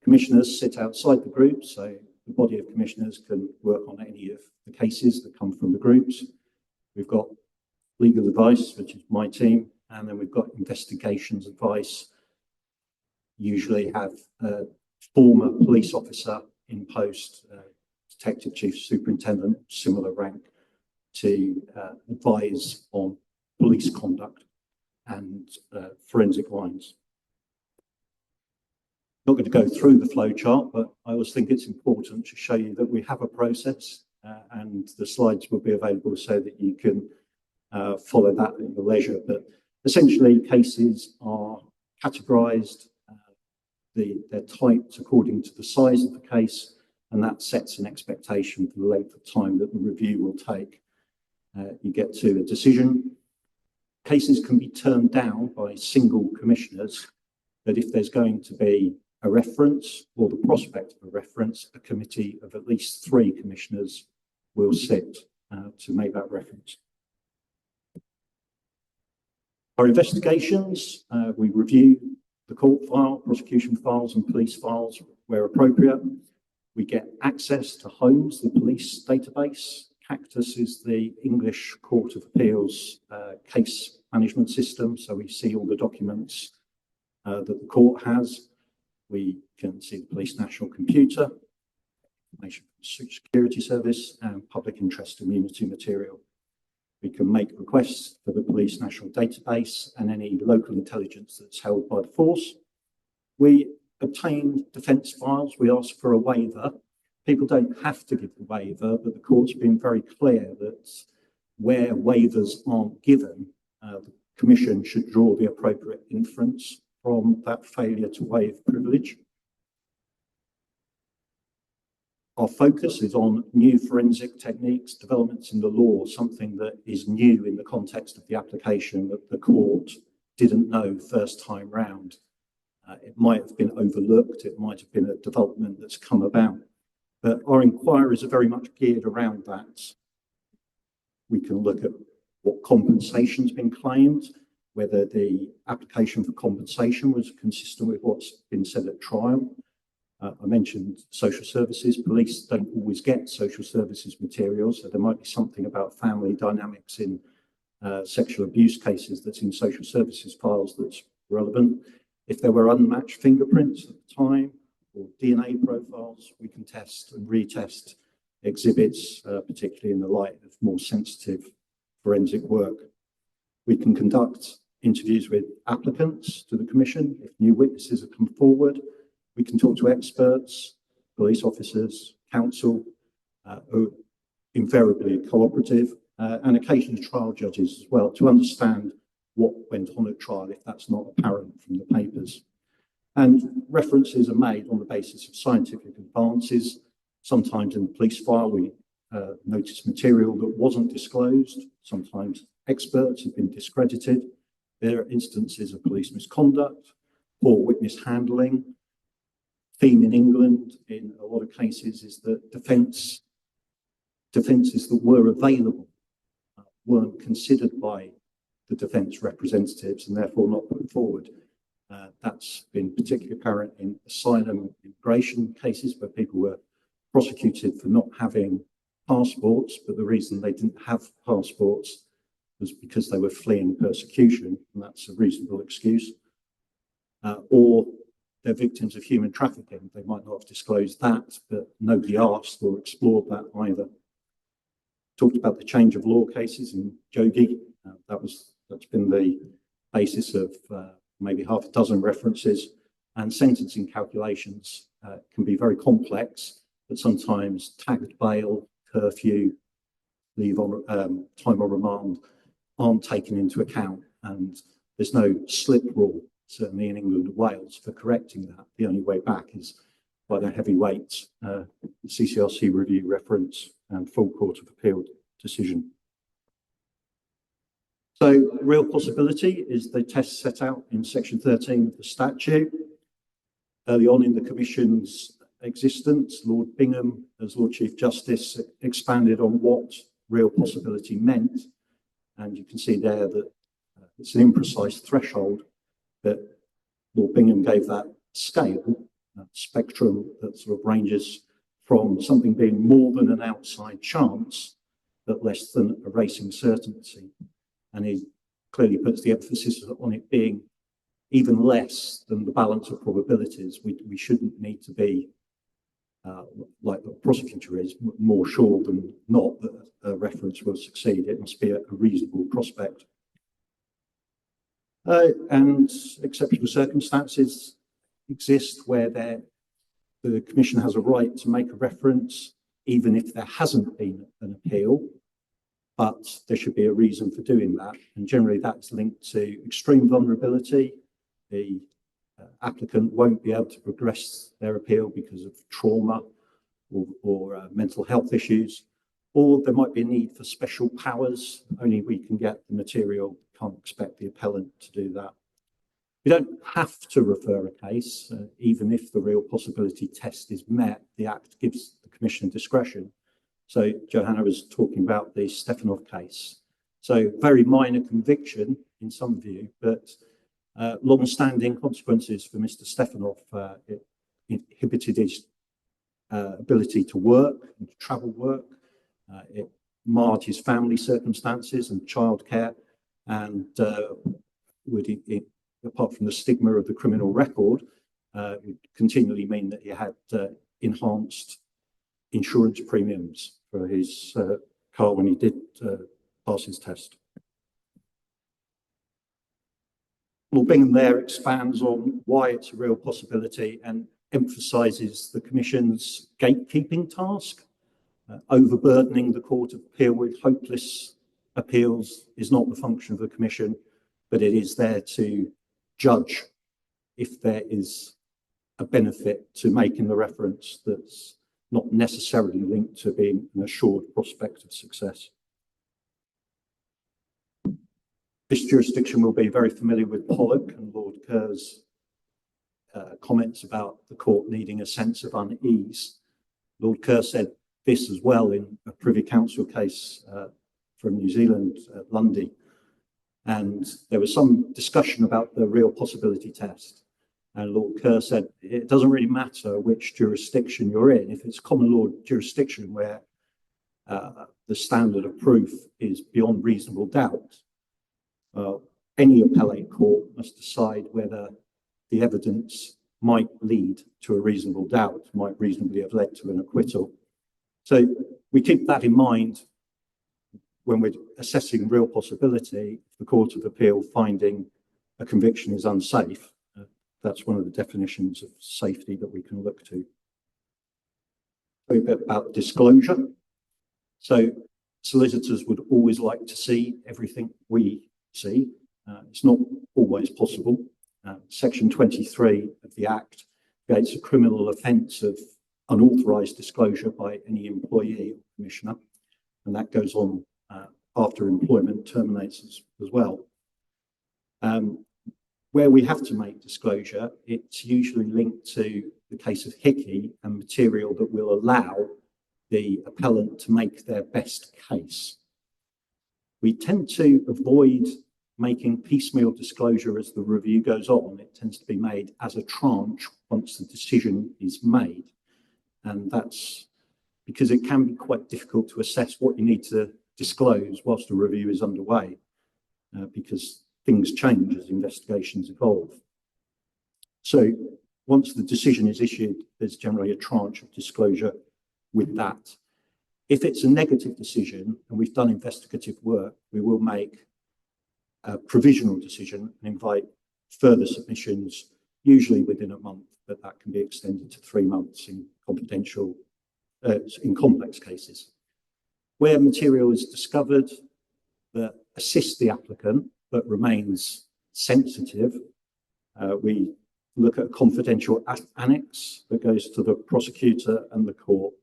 Speaker 6: Commissioners sit outside the group, so the body of commissioners can work on any of the cases that come from the groups. We've got legal advice, which is my team, and then we've got investigations advice. Usually have a former police officer in post, detective chief superintendent, similar rank, to advise on police conduct and forensic lines. Not going to go through the flow chart, but I always think it's important to show you that we have a process and the slides will be available so that you can follow that at your leisure. But essentially, cases are categorized, they're typed according to the size of the case, and that sets an expectation for the length of time that the review will take. You get to a decision. Cases can be turned down by single commissioners, but if there's going to be a reference or the prospect of a reference, a committee of at least 3 commissioners will sit to make that reference. Our investigations, we review the court file, prosecution files and police files where appropriate. We get access to HOMES, the police database. Cactus is the English Court of Appeals case management system, so we see all the documents that the court has. We can see the police national computer, information from the security service, and public interest immunity material. We can make requests for the police national database and any local intelligence that's held by the force. We obtain defence files. We ask for a waiver. People don't have to give the waiver, but the court's been very clear that where waivers aren't given, the Commission should draw the appropriate inference from that failure to waive privilege. Our focus is on new forensic techniques, developments in the law, something that is new in the context of the application that the court didn't know first time round. It might have been overlooked, it might have been a development that's come about, but our inquiries are very much geared around that. We can look at what compensation's been claimed, whether the application for compensation was consistent with what's been said at trial. I mentioned social services. Police don't always get social services materials, so there might be something about family dynamics in sexual abuse cases that's in social services files that's relevant. If there were unmatched fingerprints at the time or DNA profiles, we can test and retest exhibits, particularly in the light of more sensitive forensic work. We can conduct interviews with applicants to the Commission if new witnesses have come forward. We can talk to experts, police officers, counsel, who are invariably cooperative, and occasionally trial judges as well, to understand what went on at trial if that's not apparent from the papers. And references are made on the basis of scientific advances. Sometimes in the police file we notice material that wasn't disclosed. Sometimes experts have been discredited. There are instances of police misconduct, poor witness handling. Theme in England in a lot of cases is that defences that were available weren't considered by the defence representatives and therefore not put forward. That's been particularly apparent in asylum and immigration cases where people were prosecuted for not having passports, but the reason they didn't have passports was because they were fleeing persecution, and that's a reasonable excuse. Or they're victims of human trafficking. They might not have disclosed that, but nobody asked or explored that either. Talked about the change of law cases in Jogi. That's been the basis of maybe half a dozen references, and sentencing calculations can be very complex, but sometimes tagged bail, curfew, leave on time on remand aren't taken into account, and there's no slip rule, certainly in England and Wales, for correcting that. The only way back is by the heavyweight CCRC review reference and full Court of Appeal decision. So real possibility is the test set out in section 13 of the statute. Early on in the Commission's existence, Lord Bingham, as Lord Chief Justice, expanded on what real possibility meant. And you can see there that it's an imprecise threshold, that Lord Bingham gave that scale, that spectrum that sort of ranges from something being more than an outside chance, but less than a racing certainty. And he clearly puts the emphasis on it being even less than the balance of probabilities. We shouldn't need to be, like the prosecutor is, more sure than not that a reference will succeed. It must be a reasonable prospect. And exceptional circumstances exist where the Commission has a right to make a reference, even if there hasn't been an appeal, but there should be a reason for doing that. And generally that's linked to extreme vulnerability. The applicant won't be able to progress their appeal because of trauma or mental health issues, or there might be a need for special powers. Only we can get the material, can't expect the appellant to do that. You don't have to refer a case, even if the real possibility test is met. The Act gives the Commission discretion. So Johanna was talking about the Stefanov case. So very minor conviction in some view, but long-standing consequences for Mr. Stefanov. It inhibited his ability to work and to travel work. It marred his family circumstances and childcare, and apart from the stigma of the criminal record, would continually mean that he had enhanced insurance premiums for his car when he did pass his test. Lord Bingham there expands on why it's a real possibility and emphasises the Commission's gatekeeping task. Overburdening the Court of Appeal with hopeless appeals is not the function of the Commission, but it is there to judge if there is a benefit to making the reference that's not necessarily linked to being an assured prospect of success. This jurisdiction will be very familiar with Pollock and Lord Kerr's comments about the court needing a sense of unease. Lord Kerr said this as well in a Privy Council case from New Zealand at Lundy. And there was some discussion about the real possibility test. And Lord Kerr said, it doesn't really matter which jurisdiction you're in. If it's common law jurisdiction where the standard of proof is beyond reasonable doubt, any appellate court must decide whether the evidence might lead to a reasonable doubt, might reasonably have led to an acquittal. So we keep that in mind when we're assessing real possibility. The Court of Appeal finding a conviction is unsafe. That's one of the definitions of safety that we can look to. A bit about disclosure. So solicitors would always like to see everything we see. It's not always possible. Section 23 of the Act creates a criminal offence of unauthorised disclosure by any employee or commissioner, and that goes on after employment terminates as well. Where we have to make disclosure, it's usually linked to the case of Hickey and material that will allow the appellant to make their best case. We tend to avoid making piecemeal disclosure as the review goes on. It tends to be made as a tranche once the decision is made. And that's because it can be quite difficult to assess what you need to disclose whilst the review is underway, because things change as investigations evolve. So once the decision is issued, there's generally a tranche of disclosure with that. If it's a negative decision and we've done investigative work, we will make a provisional decision and invite further submissions, usually within a month, but that can be extended to 3 months in confidential, in complex cases. Where material is discovered that assists the applicant but remains sensitive, we look at a confidential annex that goes to the prosecutor and the court.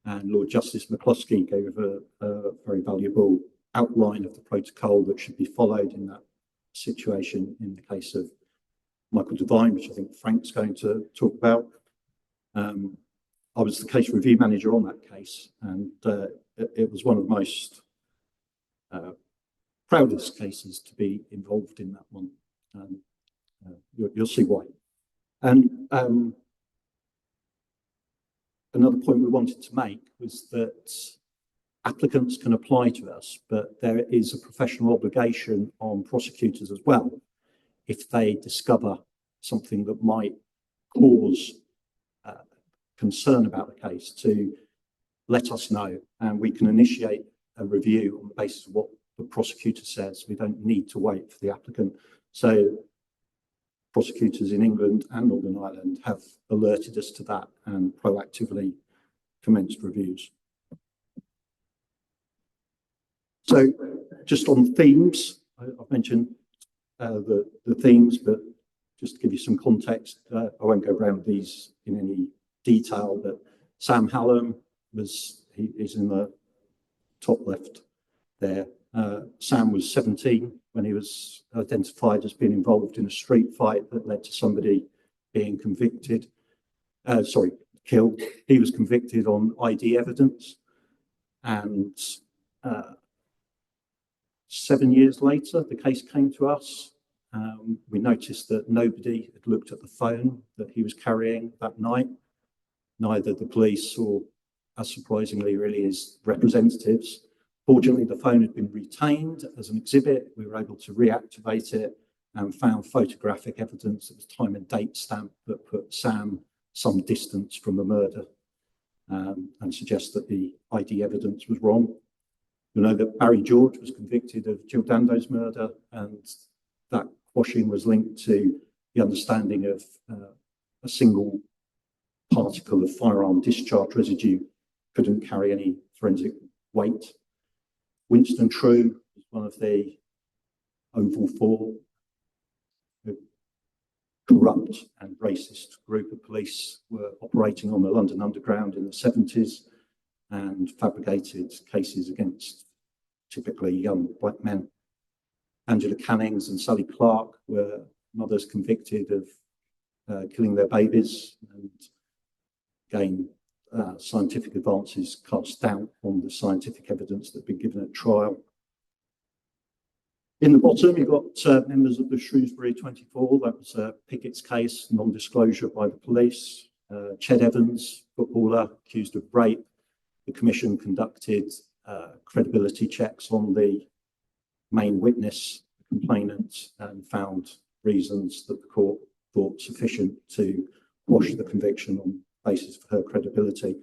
Speaker 6: And Lord Justice McCloskey gave a very valuable outline of the protocol that should be followed in that situation in the case of Michael Devine, which I think Frank's going to talk about. I was the case review manager on that case, and it was one of the most proudest cases to be involved in that one. You'll see why. And another point we wanted to make was that applicants can apply to us, but there is a professional obligation on prosecutors as well if they discover something that might cause concern about the case to let us know, and we can initiate a review on the basis of what the prosecutor says. We don't need to wait for the applicant. So prosecutors in England and Northern Ireland have alerted us to that and proactively commenced reviews. So just on themes, I've mentioned the themes, but just to give you some context, I won't go around these in any detail, but Sam Hallam is in the top left there. Sam was 17 when he was identified as being involved in a street fight that led to somebody being killed. He was convicted on ID evidence, and 7 years later, the case came to us. We noticed that nobody had looked at the phone that he was carrying that night, neither the police or, as surprisingly really, his representatives. Fortunately, the phone had been retained as an exhibit. We were able to reactivate it and found photographic evidence that was time and date stamped that put Sam some distance from the murder, and suggests that the ID evidence was wrong. We know that Barry George was convicted of Jill Dando's murder, and that quashing was linked to the understanding of a single particle of firearm discharge residue couldn't carry any forensic weight. Winston True was one of the Oval Four, a corrupt and racist group of police were operating on the London Underground in the 70s and fabricated cases against typically young black men. Angela Cannings and Sally Clark were mothers convicted of killing their babies, and again, scientific advances cast doubt on the scientific evidence that had been given at trial. In the bottom, you've got members of the Shrewsbury 24. That was Pickett's case, non-disclosure by the police. Ched Evans, footballer, accused of rape. The commission conducted credibility checks on the main witness, the complainant, and found reasons that the court thought sufficient to quash the conviction on basis for her credibility.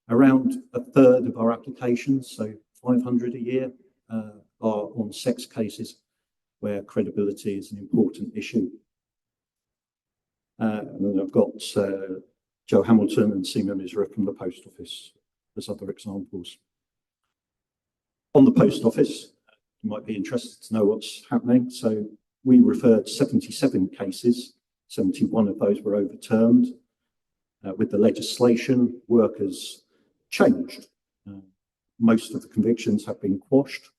Speaker 6: Around a third of our applications, so 500 a year, are on sex cases where credibility is an important issue. And then I've got Joe Hamilton and Seema Misra from the Post Office as other examples. On the Post Office, you might be interested to know what's happening. So we referred 77 cases, 71 of those were overturned. With the legislation, work has changed. Most of the convictions have been quashed,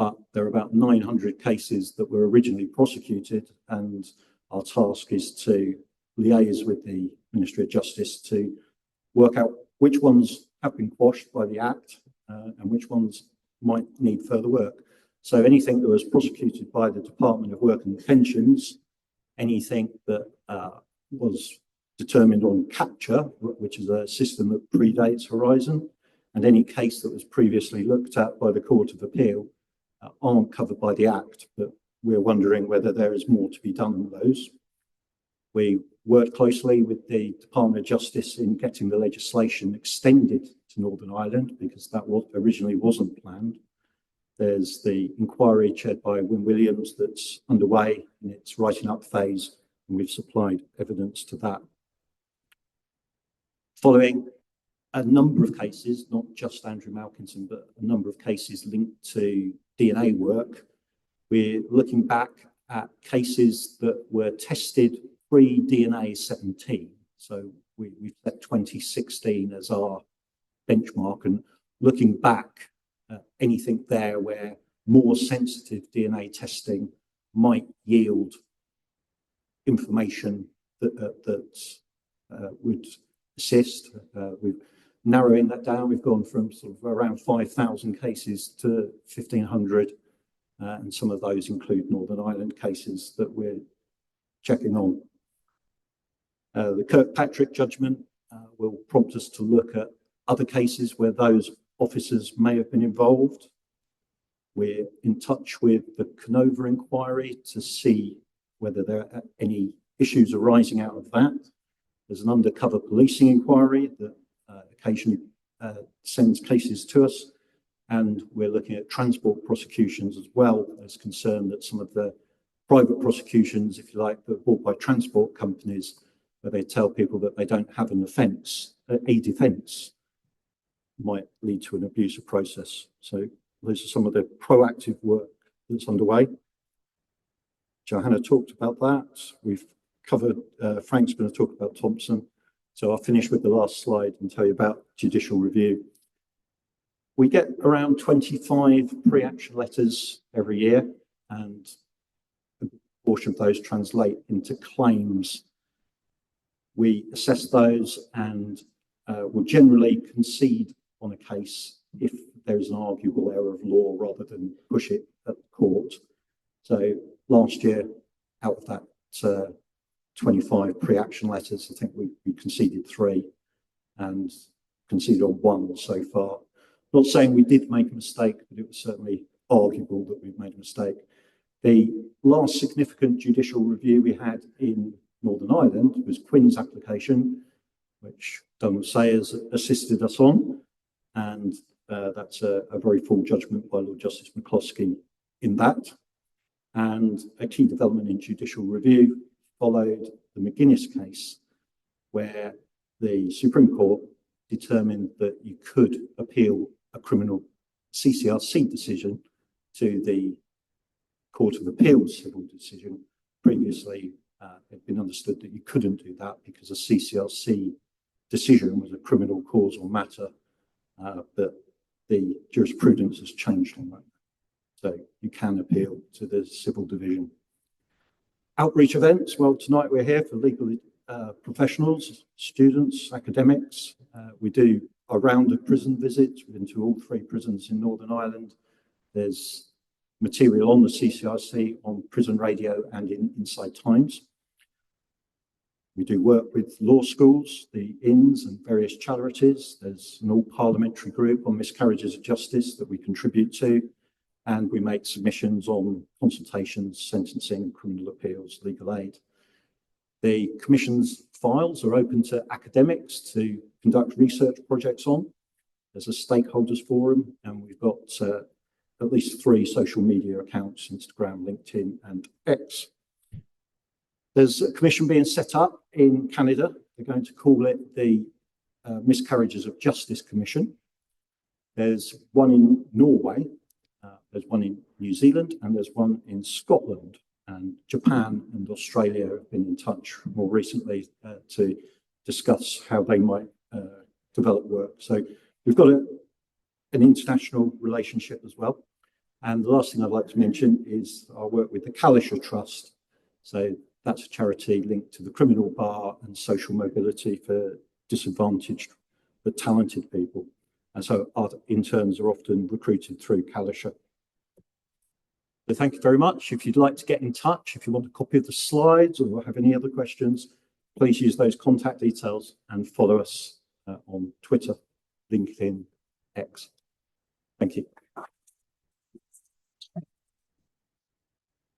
Speaker 6: but there are about 900 cases that were originally prosecuted, and our task is to liaise with the Ministry of Justice to work out which ones have been quashed by the Act and which ones might need further work. So anything that was prosecuted by the Department of Work and Pensions, anything that was determined on capture, which is a system that predates Horizon, and any case that was previously looked at by the Court of Appeal aren't covered by the Act, but we're wondering whether there is more to be done on those. We worked closely with the Department of Justice in getting the legislation extended to Northern Ireland, because that originally wasn't planned. There's the inquiry chaired by Wynne Williams that's underway in its writing up phase, and we've supplied evidence to that. Following a number of cases, not just Andrew Malkinson, but a number of cases linked to DNA work, we're looking back at cases that were tested pre-DNA 17. So we've set 2016 as our benchmark, and looking back at anything there where more sensitive DNA testing might yield information that would assist. We're narrowing that down. We've gone from sort of around 5,000 cases to 1,500, and some of those include Northern Ireland cases that we're checking on. The Kirkpatrick judgment will prompt us to look at other cases where those officers may have been involved. We're in touch with the Canova inquiry to see whether there are any issues arising out of that. There's an undercover policing inquiry that occasionally sends cases to us, and we're looking at transport prosecutions as well. There's concern that some of the private prosecutions, if you like, that are brought by transport companies, where they tell people that they don't have an offence, a defence, might lead to an abusive process. So those are some of the proactive work that's underway. Johanna talked about that. We've covered, Frank's going to talk about Thompson. So I'll finish with the last slide and tell you about judicial review. We get around 25 pre-action letters every year, and a portion of those translate into claims. We assess those and will generally concede on a case if there is an arguable error of law rather than push it at the court. So last year, out of that 25 pre-action letters, I think we conceded 3 and conceded on 1 so far. Not saying we did make a mistake, but it was certainly arguable that we've made a mistake. The last significant judicial review we had in Northern Ireland was Quinn's application, which Donald Sayers assisted us on, and that's a very full judgment by Lord Justice McCloskey in that. And a key development in judicial review followed the McGuinness case, where the Supreme Court determined that you could appeal a criminal CCRC decision to the Court of Appeals civil decision. Previously, it had been understood that you couldn't do that because a CCRC decision was a criminal causal matter, but the jurisprudence has changed on that. So you can appeal to the civil division. Outreach events, well, tonight we're here for legal professionals, students, academics. We do a round of prison visits. We've been to all 3 prisons in Northern Ireland. There's material on the CCRC, on Prison Radio and in Inside Times. We do work with law schools, the inns and various charities. There's an all-parliamentary group on miscarriages of justice that we contribute to, and we make submissions on consultations, sentencing, criminal appeals, legal aid. The Commission's files are open to academics to conduct research projects on. There's a stakeholders forum, and we've got at least 3 social media accounts, Instagram, LinkedIn, and X. There's a commission being set up in Canada. They're going to call it the Miscarriages of Justice Commission. There's one in Norway, there's one in New Zealand, and there's one in Scotland. And Japan and Australia have been in touch more recently to discuss how they might develop work. So we've got an international relationship as well. And the last thing I'd like to mention is I work with the Calisher Trust. So that's a charity linked to the criminal bar and social mobility for disadvantaged but talented people. And so our interns are often recruited through Calisher. So thank you very much. If you'd like to get in touch, if you want a copy of the slides or have any other questions, please use those contact details and follow us on Twitter, LinkedIn, X. Thank you.